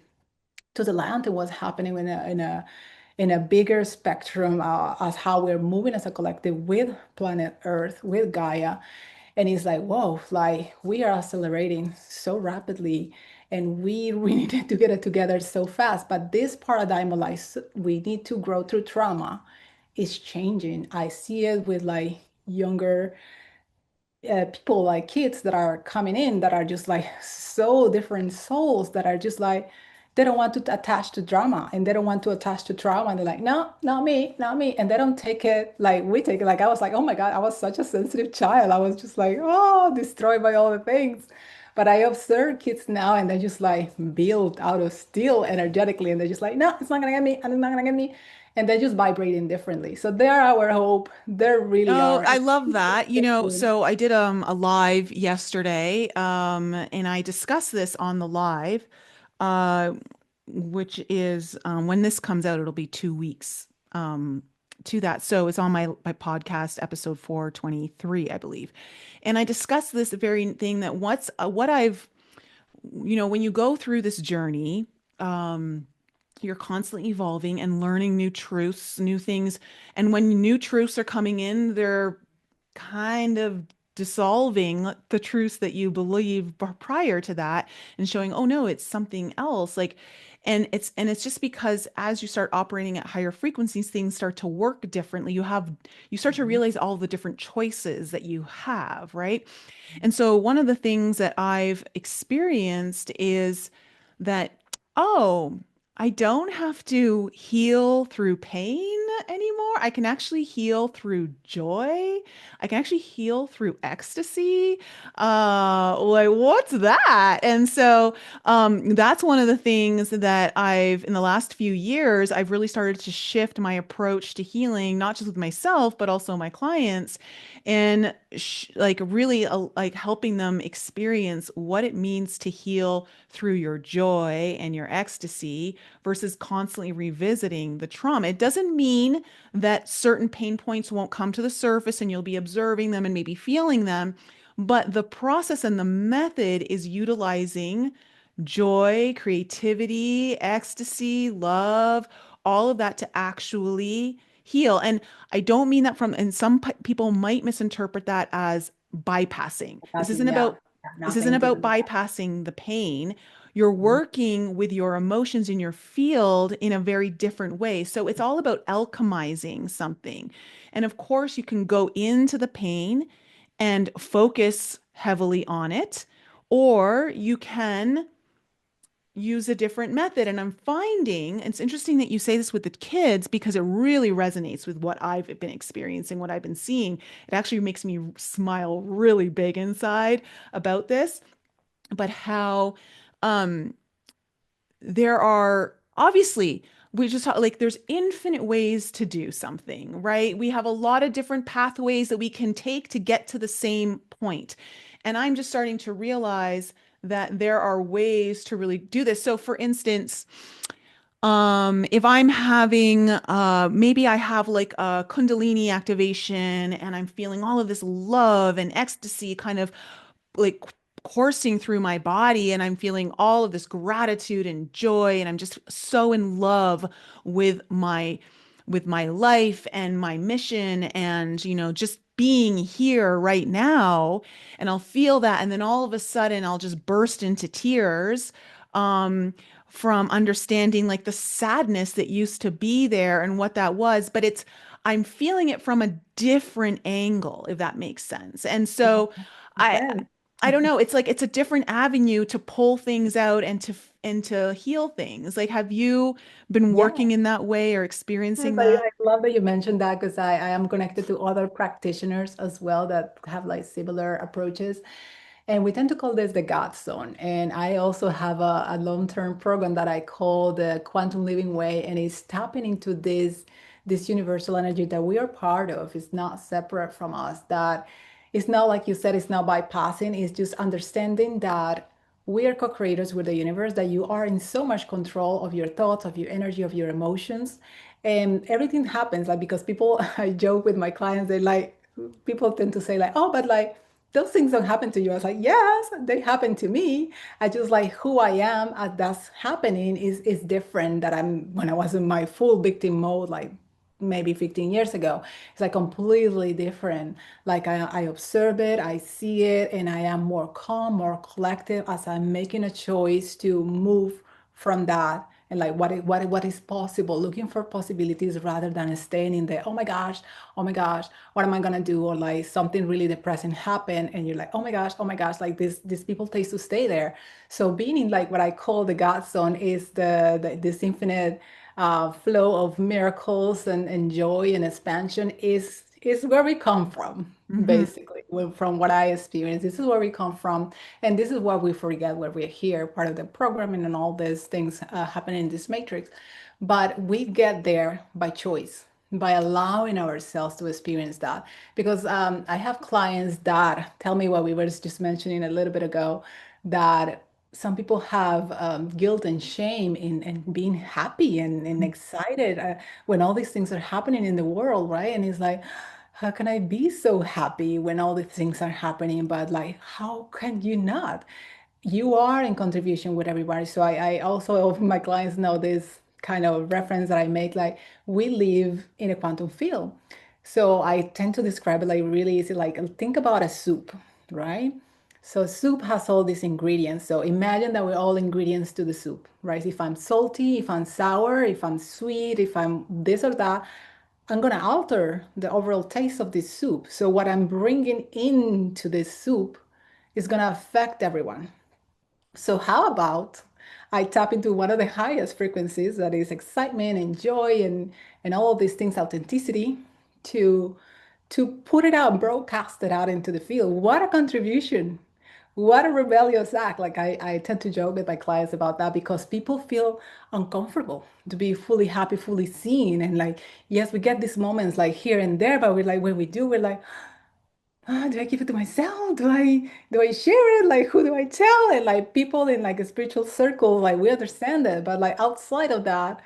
the land and what's happening in a bigger spectrum, as how we're moving as a collective with planet Earth, with Gaia. And it's like, whoa, like we are accelerating so rapidly and we needed to get it together so fast. But this paradigm of like we need to grow through trauma is changing. I see it with like younger people, like kids that are coming in, that are just like so different souls, that are just like they don't want to attach to drama and they don't want to attach to trauma, and they're like, no, not me, not me. And they don't take it like we take it. Like I was like, oh my God, I was such a sensitive child. I was just like, oh, destroyed by all the things. But I observe kids now and they're just like built out of steel energetically, and they're just like, no, it's not gonna get me, and it's not gonna get me. And they're just vibrating differently. So they're our hope. They really Oh, are. I love that. So I did a live yesterday, and I discussed this on the live, uh, which is when this comes out, it'll be 2 weeks to that. So it's on my podcast, episode 423, I believe. And I discussed this very thing, that what I've, when you go through this journey, you're constantly evolving and learning new truths, new things. And when new truths are coming in, they're kind of dissolving the truths that you believe prior to that and showing, oh no, it's something else. Like, and it's just because as you start operating at higher frequencies, things start to work differently. You start to Mhm. realize all the different choices that you have, right? And so one of the things that I've experienced is that, oh, I don't have to heal through pain anymore. I can actually heal through joy. I can actually heal through ecstasy. Like, what's that? And so that's one of the things that in the last few years, I've really started to shift my approach to healing, not just with myself, but also my clients, and like really like helping them experience what it means to heal through your joy and your ecstasy versus constantly revisiting the trauma. It doesn't mean that certain pain points won't come to the surface and you'll be observing them and maybe feeling them, but the process and the method is utilizing joy, creativity, ecstasy, love, all of that to actually heal. And I don't mean that and some people might misinterpret that as bypassing. Passing, yeah, yeah, This isn't nothing to do about with that. bypassing the pain. You're Mhm. working with your emotions in your field in a very different way. So it's all about alchemizing something. And of course, you can go into the pain and focus heavily on it, or you can use a different method. And I'm finding, it's interesting that you say this with the kids because it really resonates with what I've been experiencing, what I've been seeing. It actually makes me smile really big inside about this, but how um there are obviously we just like there's infinite ways to do something, right? We have a lot of different pathways that we can take to get to the same point. And I'm just starting to realize that there are ways to really do this. So for instance, if I'm having maybe I have like a kundalini activation and I'm feeling all of this love and ecstasy kind of like coursing through my body, and I'm feeling all of this gratitude and joy, and I'm just so in love with my life and my mission, and just being here right now. And I'll feel that, and then all of a sudden I'll just burst into tears from understanding like the sadness that used to be there and what that was, but I'm feeling it from a different angle, if that makes sense. And Yeah, so makes I sense. I don't know. It's like it's a different avenue to pull things out and to heal things. Like, have you been Yeah. working in that way or Yes, experiencing I, that? I love that you mentioned that because I am connected to other practitioners as well that have like similar approaches. And we tend to call this the God Zone. And I also have a long-term program that I call the Quantum Living Way, and it's tapping into this universal energy that we are part of. It's not separate from us. That it's not like you said, it's not bypassing, it's just understanding that we are co-creators with the universe, that you are in so much control of your thoughts, of your energy, of your emotions. And everything happens like because people, I joke with my clients, they like, people tend to say like, oh, but like those things don't happen to you. I was like, yes, they happen to me. I just like who I am as that's happening is different that I'm when I was in my full victim mode, like maybe 15 years ago. It's like completely different. Like I observe it, I see it, and I am more calm, more collective as I'm making a choice to move from that and like what is possible, looking for possibilities rather than staying in the oh my gosh, what am I gonna do? Or like something really depressing happened and you're like, oh my gosh, like these people taste to stay there. So being in like what I call the God zone is this infinite flow of miracles and joy and expansion is where we come from, Hmm. basically. From what I experienced, this is where we come from, and this is what we forget where we're here, part of the programming and all these things happening in this matrix. But we get there by choice, by allowing ourselves to experience that. Because I have clients that tell me what we were just mentioning a little bit ago, that some people have guilt and shame in being happy and excited when all these things are happening in the world, right? And it's like, how can I be so happy when all these things are happening? But like, how can you not? You are in contribution with everybody. So I also, my clients know this kind of reference that I make, like we live in a quantum field. So I tend to describe it like really easy, like think about a soup, right? So soup has all these ingredients. So imagine that we're all ingredients to the soup, right? If I'm salty, if I'm sour, if I'm sweet, if I'm this or that, I'm gonna alter the overall taste of this soup. So what I'm bringing into this soup is gonna affect everyone. So how about I tap into one of the highest frequencies that is excitement and joy and all of these things, authenticity, to to put it out, broadcast it out into the field. What a contribution. What a rebellious act. Like I tend to joke with my clients about that because people feel uncomfortable to be fully happy, fully seen. And like, yes, we get these moments like here and there, but we're like, when we do, we're like, do I keep it to myself? Do I share it? Like who do I tell? And like people in like a spiritual circle, like we understand it, but like outside of that,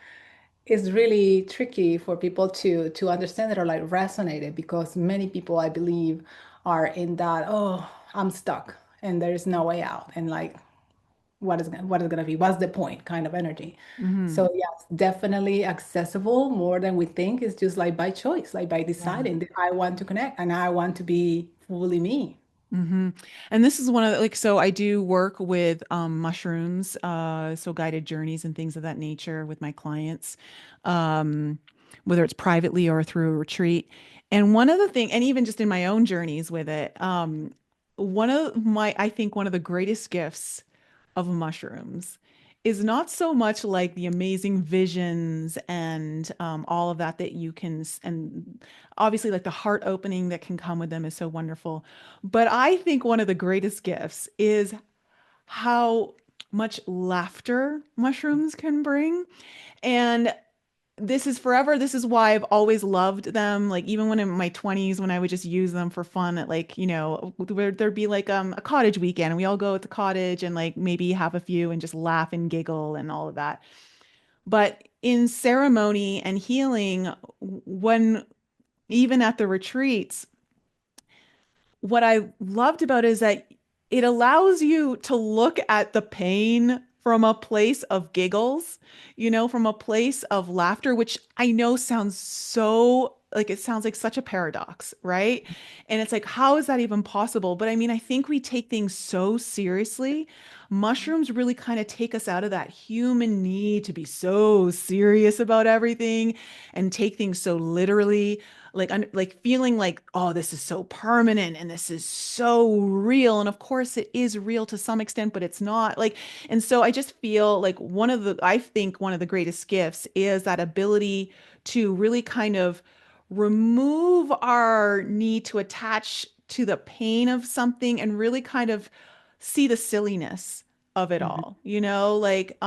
it's really tricky for people to understand it or like resonate it because many people, I believe, are in that, oh, I'm stuck and there's no way out. And like what is gonna be? What's the point kind of energy? Hmm. So yes, definitely accessible more than we think. It's just like by choice, like by Yeah. deciding that I want to connect and I want to be fully me. Hmm. And this is one of like, so I do work with mushrooms, so guided journeys and things of that nature with my clients, um, whether it's privately or through a retreat. And one of the thing, and even just in my own journeys with it, I think one of the greatest gifts of mushrooms is not so much like the amazing visions and all of that that you can, and obviously like the heart opening that can come with them is so wonderful. But I think one of the greatest gifts is how much laughter mushrooms can bring. And this is forever. This is why I've always loved them. Like even when in my 20s, when I would just use them for fun at like, where there'd be like a cottage weekend and we all go at the cottage and like maybe have a few and just laugh and giggle and all of that. But in ceremony and healing, when even at the retreats, what I loved about it is that it allows you to look at the pain from a place of giggles, from a place of laughter, which I know sounds so like it sounds like such a paradox, right? And it's like, how is that even possible? But I mean, I think we take things so seriously. Mushrooms really kind of take us out of that human need to be so serious about everything and take things so literally like feeling like, oh, this is so permanent and this is so real. And of course it is real to some extent, but it's not like, and so I just feel like I think one of the greatest gifts is that ability to really kind of remove our need to attach to the pain of something and really kind of see the silliness of it Mhm, all, like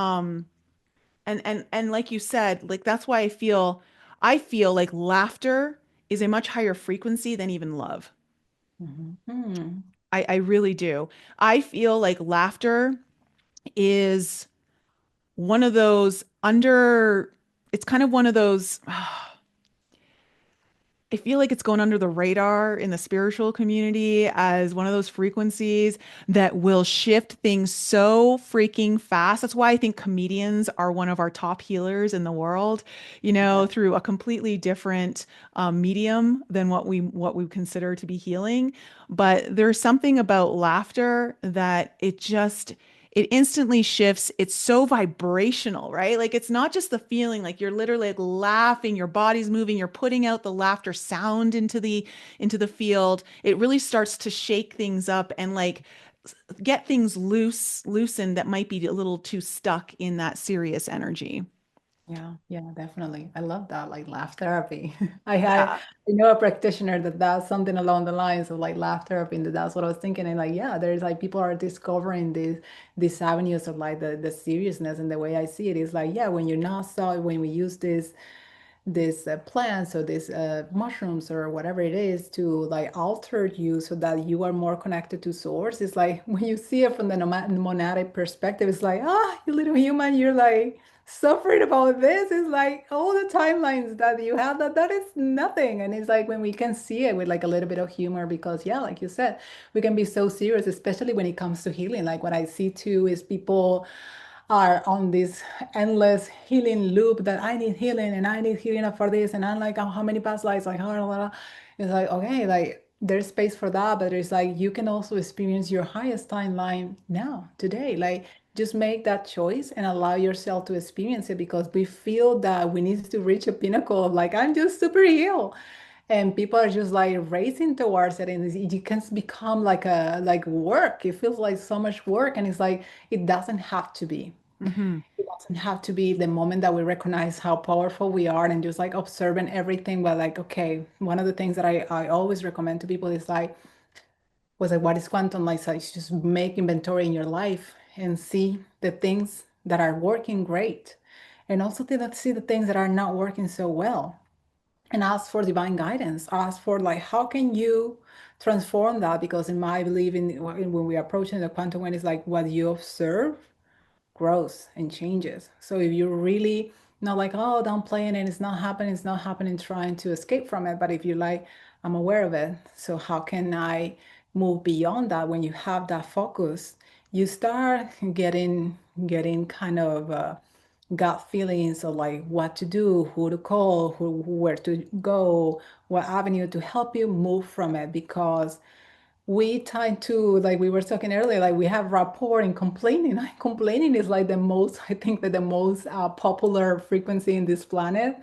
and like you said, like that's why I feel like laughter is a much higher frequency than even love. mhm, mhm, I really do. I feel like laughter is one of those under, it's kind of one of those I feel like it's going under the radar in the spiritual community as one of those frequencies that will shift things so freaking fast. That's why I think comedians are one of our top healers in the world, yeah, through a completely different medium than what we consider to be healing. But there's something about laughter that it instantly shifts. It's so vibrational, right? Like it's not just the feeling, like you're literally like laughing, your body's moving, you're putting out the laughter sound into the field. It really starts to shake things up and like get things loosened that might be a little too stuck in that serious energy. yeah, yeah, definitely. I love that, like laugh therapy. I, I Yeah. I know a practitioner that does something along the lines of like laugh therapy, and that's what I was thinking. And like, yeah, there's like people are discovering these avenues of like the seriousness, and the way I see it is like, yeah, when you're not so when we use this plants or these mushrooms or whatever it is to like alter you so that you are more connected to source. It's like when you see it from the monadic perspective, it's like, ah, you little human, you're like suffering about this. It's like all the timelines that you have that is nothing. And it's like when we can see it with like a little bit of humor, because yeah, like you said, we can be so serious, especially when it comes to healing. Like what I see too is people are on this endless healing loop that I need healing and I need healing for this. And I'm like, oh, how many past lives? Like, it's like, okay, like there's space for that, but it's like you can also experience your highest timeline now, today. Like, just make that choice and allow yourself to experience it because we feel that we need to reach a pinnacle of like, I'm just super healed. And people are just like racing towards it, and it can become like a like work. It feels like so much work, and it's like it doesn't have to be. Hmm. It doesn't have to be the moment that we recognize how powerful we are and just like observing everything. But like, okay, one of the things that I always recommend to people is like, was like, what is quantum light? So it's just make inventory in your life and see the things that are working great, and also see the things that are not working so well, and ask for divine guidance. Ask for like, how can you transform that? Because in my belief, when we are approaching the quantum, when it's like what you observe grows and changes. So if you're really not like, oh, downplaying it, it's not happening, trying to escape from it. But if you're like, I'm aware of it, so how can I move beyond that? When you have that focus, you start getting kind of gut feelings of like what to do, who to call, where to go, what avenue to help you move from it. Because we tend to, like we were talking earlier, like we have rapport and complaining. Complaining is like the most, I think that the most popular frequency in this planet.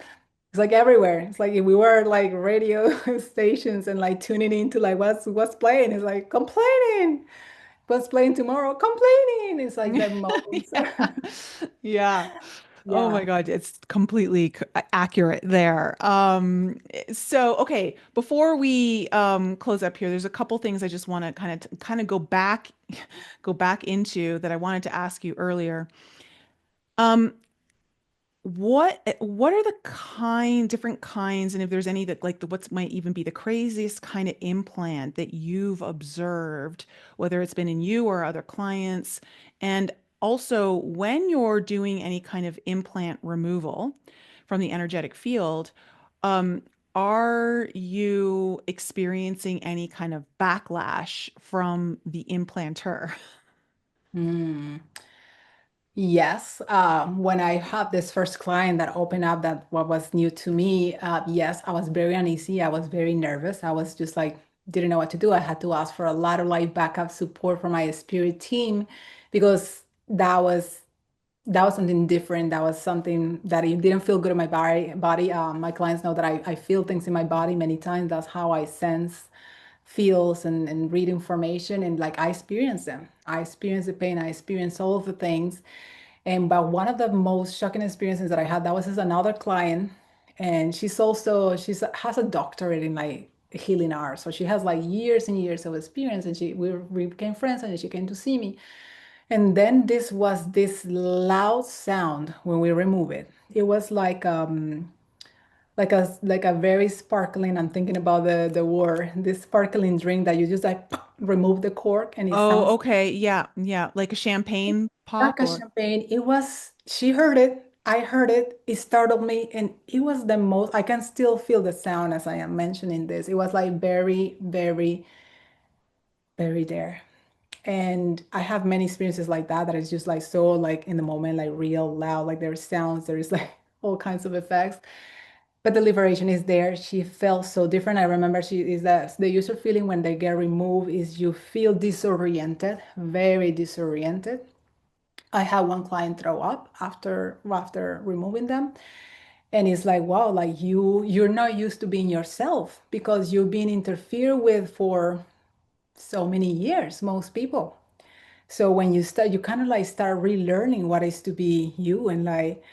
It's like everywhere. It's like if we were like radio stations and like tuning into like what's playing, it's like complaining. What's playing tomorrow? Complaining. It's like the most. Yeah. Yeah. Oh my Yeah. God, it's completely accurate there. So okay, before we close up here, there's a couple things I just want to kind of go back into that I wanted to ask you earlier. Um, what are the different kinds, and if there's any that like what might even be the craziest kind of implant that you've observed, whether it's been in you or other clients, and also when you're doing any kind of implant removal from the energetic field, um, are you experiencing any kind of backlash from the implanter? Mm. Yes, when I had this first client that opened up that what was new to me, yes, I was very uneasy. I was very nervous. I was just like, didn't know what to do. I had to ask for a lot of like backup support from my spirit team because that was something different. That was something that it didn't feel good in my body. My clients know that I feel things in my body many times. That's how I sense feels and read information, and like I experience them. I experience the pain. I experience all of the things. And but one of the most shocking experiences that I had, that was just another client, and she's has a doctorate in like healing art. So she has like years and years of experience, and we became friends, and she came to see me. And then this was this loud sound when we remove it. It was like a very sparkling. I'm thinking about the word, this sparkling drink that you just like remove the cork and it Oh, sounds okay. Yeah, yeah. Like a champagne pop like a or champagne. It was, she heard it, I heard it, it startled me, and it was the most, I can still feel the sound as I am mentioning this. It was like very, very, very there. And I have many experiences like that that is just like so like in the moment, like real loud, like there's sounds, there is like all kinds of effects. But the liberation is there. She felt so different. I remember she is that the usual feeling when they get removed is you feel disoriented, very disoriented. I had one client throw up after removing them. And it's like, wow, like you're not used to being yourself because you've been interfered with for so many years, most people. So when you start, you kind of like start relearning what is to be you and like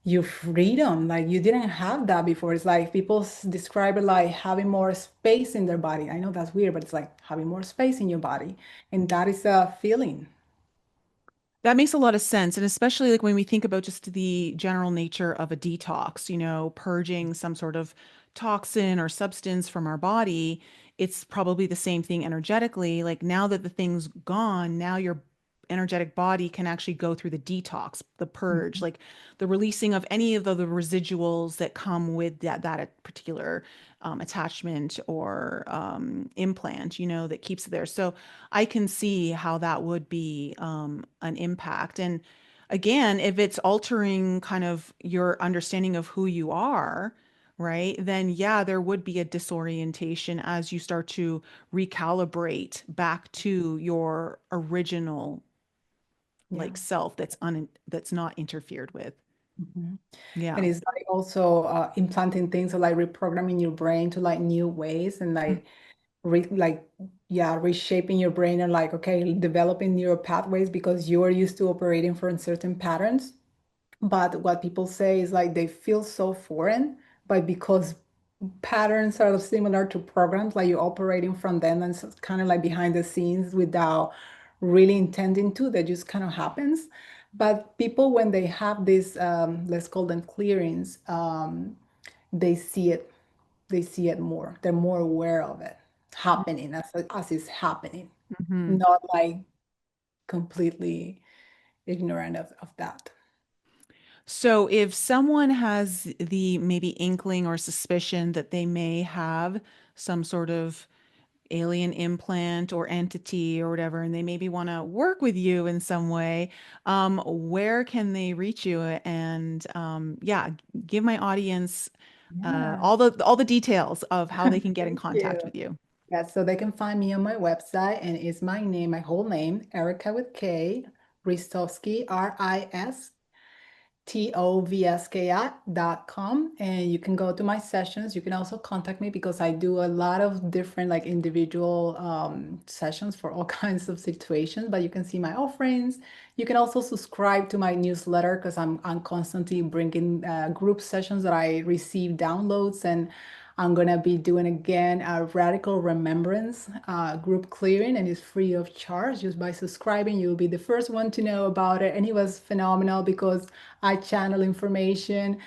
your freedom. Like you didn't have that before. It's like people describe it like having more space in their body. I know that's weird, but it's like having more space in your body. And that is a feeling. that makes a lot of sense. And especially like when we think about just the general nature of a detox, purging some sort of toxin or substance from our body, it's probably the same thing energetically. Like now that the thing's gone, now your energetic body can actually go through the detox, the purge, like the releasing of any of the residuals that come with that particular attachment or implant, that keeps it there. So I can see how that would be an impact. And again, if it's altering kind of your understanding of who you are, right, then yeah, there would be a disorientation as you start to recalibrate back to your original Yeah. like self that's not interfered with. Mhm. And Yeah. it's like also implanting things or like reprogramming your brain to like new ways and like like yeah, reshaping your brain and like okay, developing neural pathways because you are used to operating from certain patterns. But what people say is like they feel so foreign, but because patterns are similar to programs, like you're operating from them and it's kind of like behind the scenes without really intending to, that just kind of happens. But people, when they have these, let's call them clearings, they see it, they see it more. They're more aware of it happening as it's happening, Mhm. not like completely ignorant of that. So if someone has the maybe inkling or suspicion that they may have some sort of alien implant or entity or whatever, and they maybe want to work with you in some way, where can they reach you? And yeah, give my audience Yeah. all the details of how they can get in Thank contact you. with you. Yeah, so they can find me on my website, and it's my name, my whole name, Erika with K, Ristovski, Ristovski.com, and you can go to my sessions. You can also contact me because I do a lot of different like individual sessions for all kinds of situations, but you can see my offerings. You can also subscribe to my newsletter because I'm constantly bringing group sessions that I receive downloads, and I'm gonna be doing again a radical remembrance group clearing, and it's free of charge. Just by subscribing, you'll be the first one to know about it. And it was phenomenal because I channel information.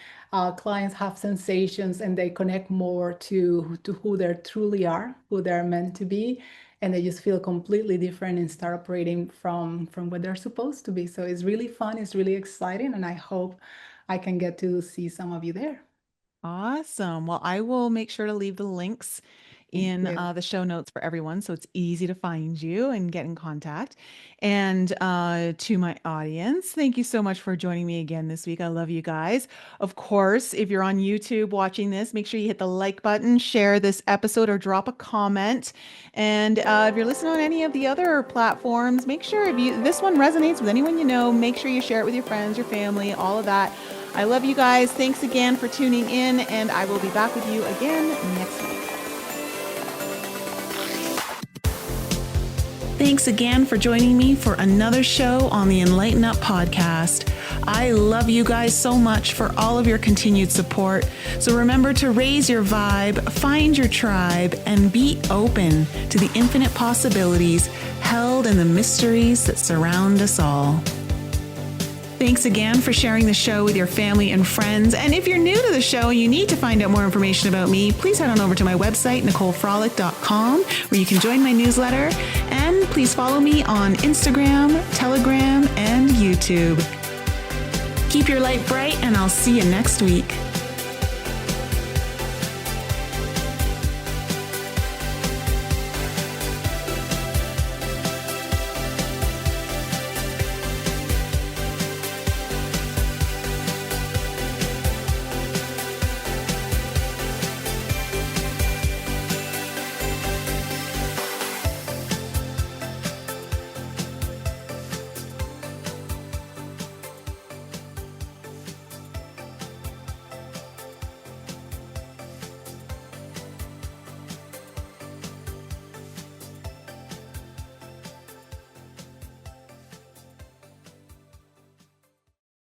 Clients have sensations, and they connect more to who they truly are, who they're meant to be, and they just feel completely different and start operating from what they're supposed to be. So it's really fun. It's really exciting, and I hope I can get to see some of you there. Awesome. Well, I will make sure to leave the links Thank in you. the show notes for everyone so it's easy to find you and get in contact. And to my audience, thank you so much for joining me again this week. I love you guys. Of course, if you're on YouTube watching this, make sure you hit the like button, share this episode, or drop a comment. And if you're listening on any of the other platforms, make sure if this one resonates with anyone you know, make sure you share it with your friends, your family, all of that. I love you guys. Thanks again for tuning in, and I will be back with you again next week. Thanks again for joining me for another show on the Enlighten Up podcast. I love you guys so much for all of your continued support. So remember to raise your vibe, find your tribe, and be open to the infinite possibilities held in the mysteries that surround us all. Thanks again for sharing the show with your family and friends. And if you're new to the show and you need to find out more information about me, please head on over to my website, NicoleFrolick.com, where you can join my newsletter. And please follow me on Instagram, Telegram, and YouTube. Keep your light bright, and I'll see you next week.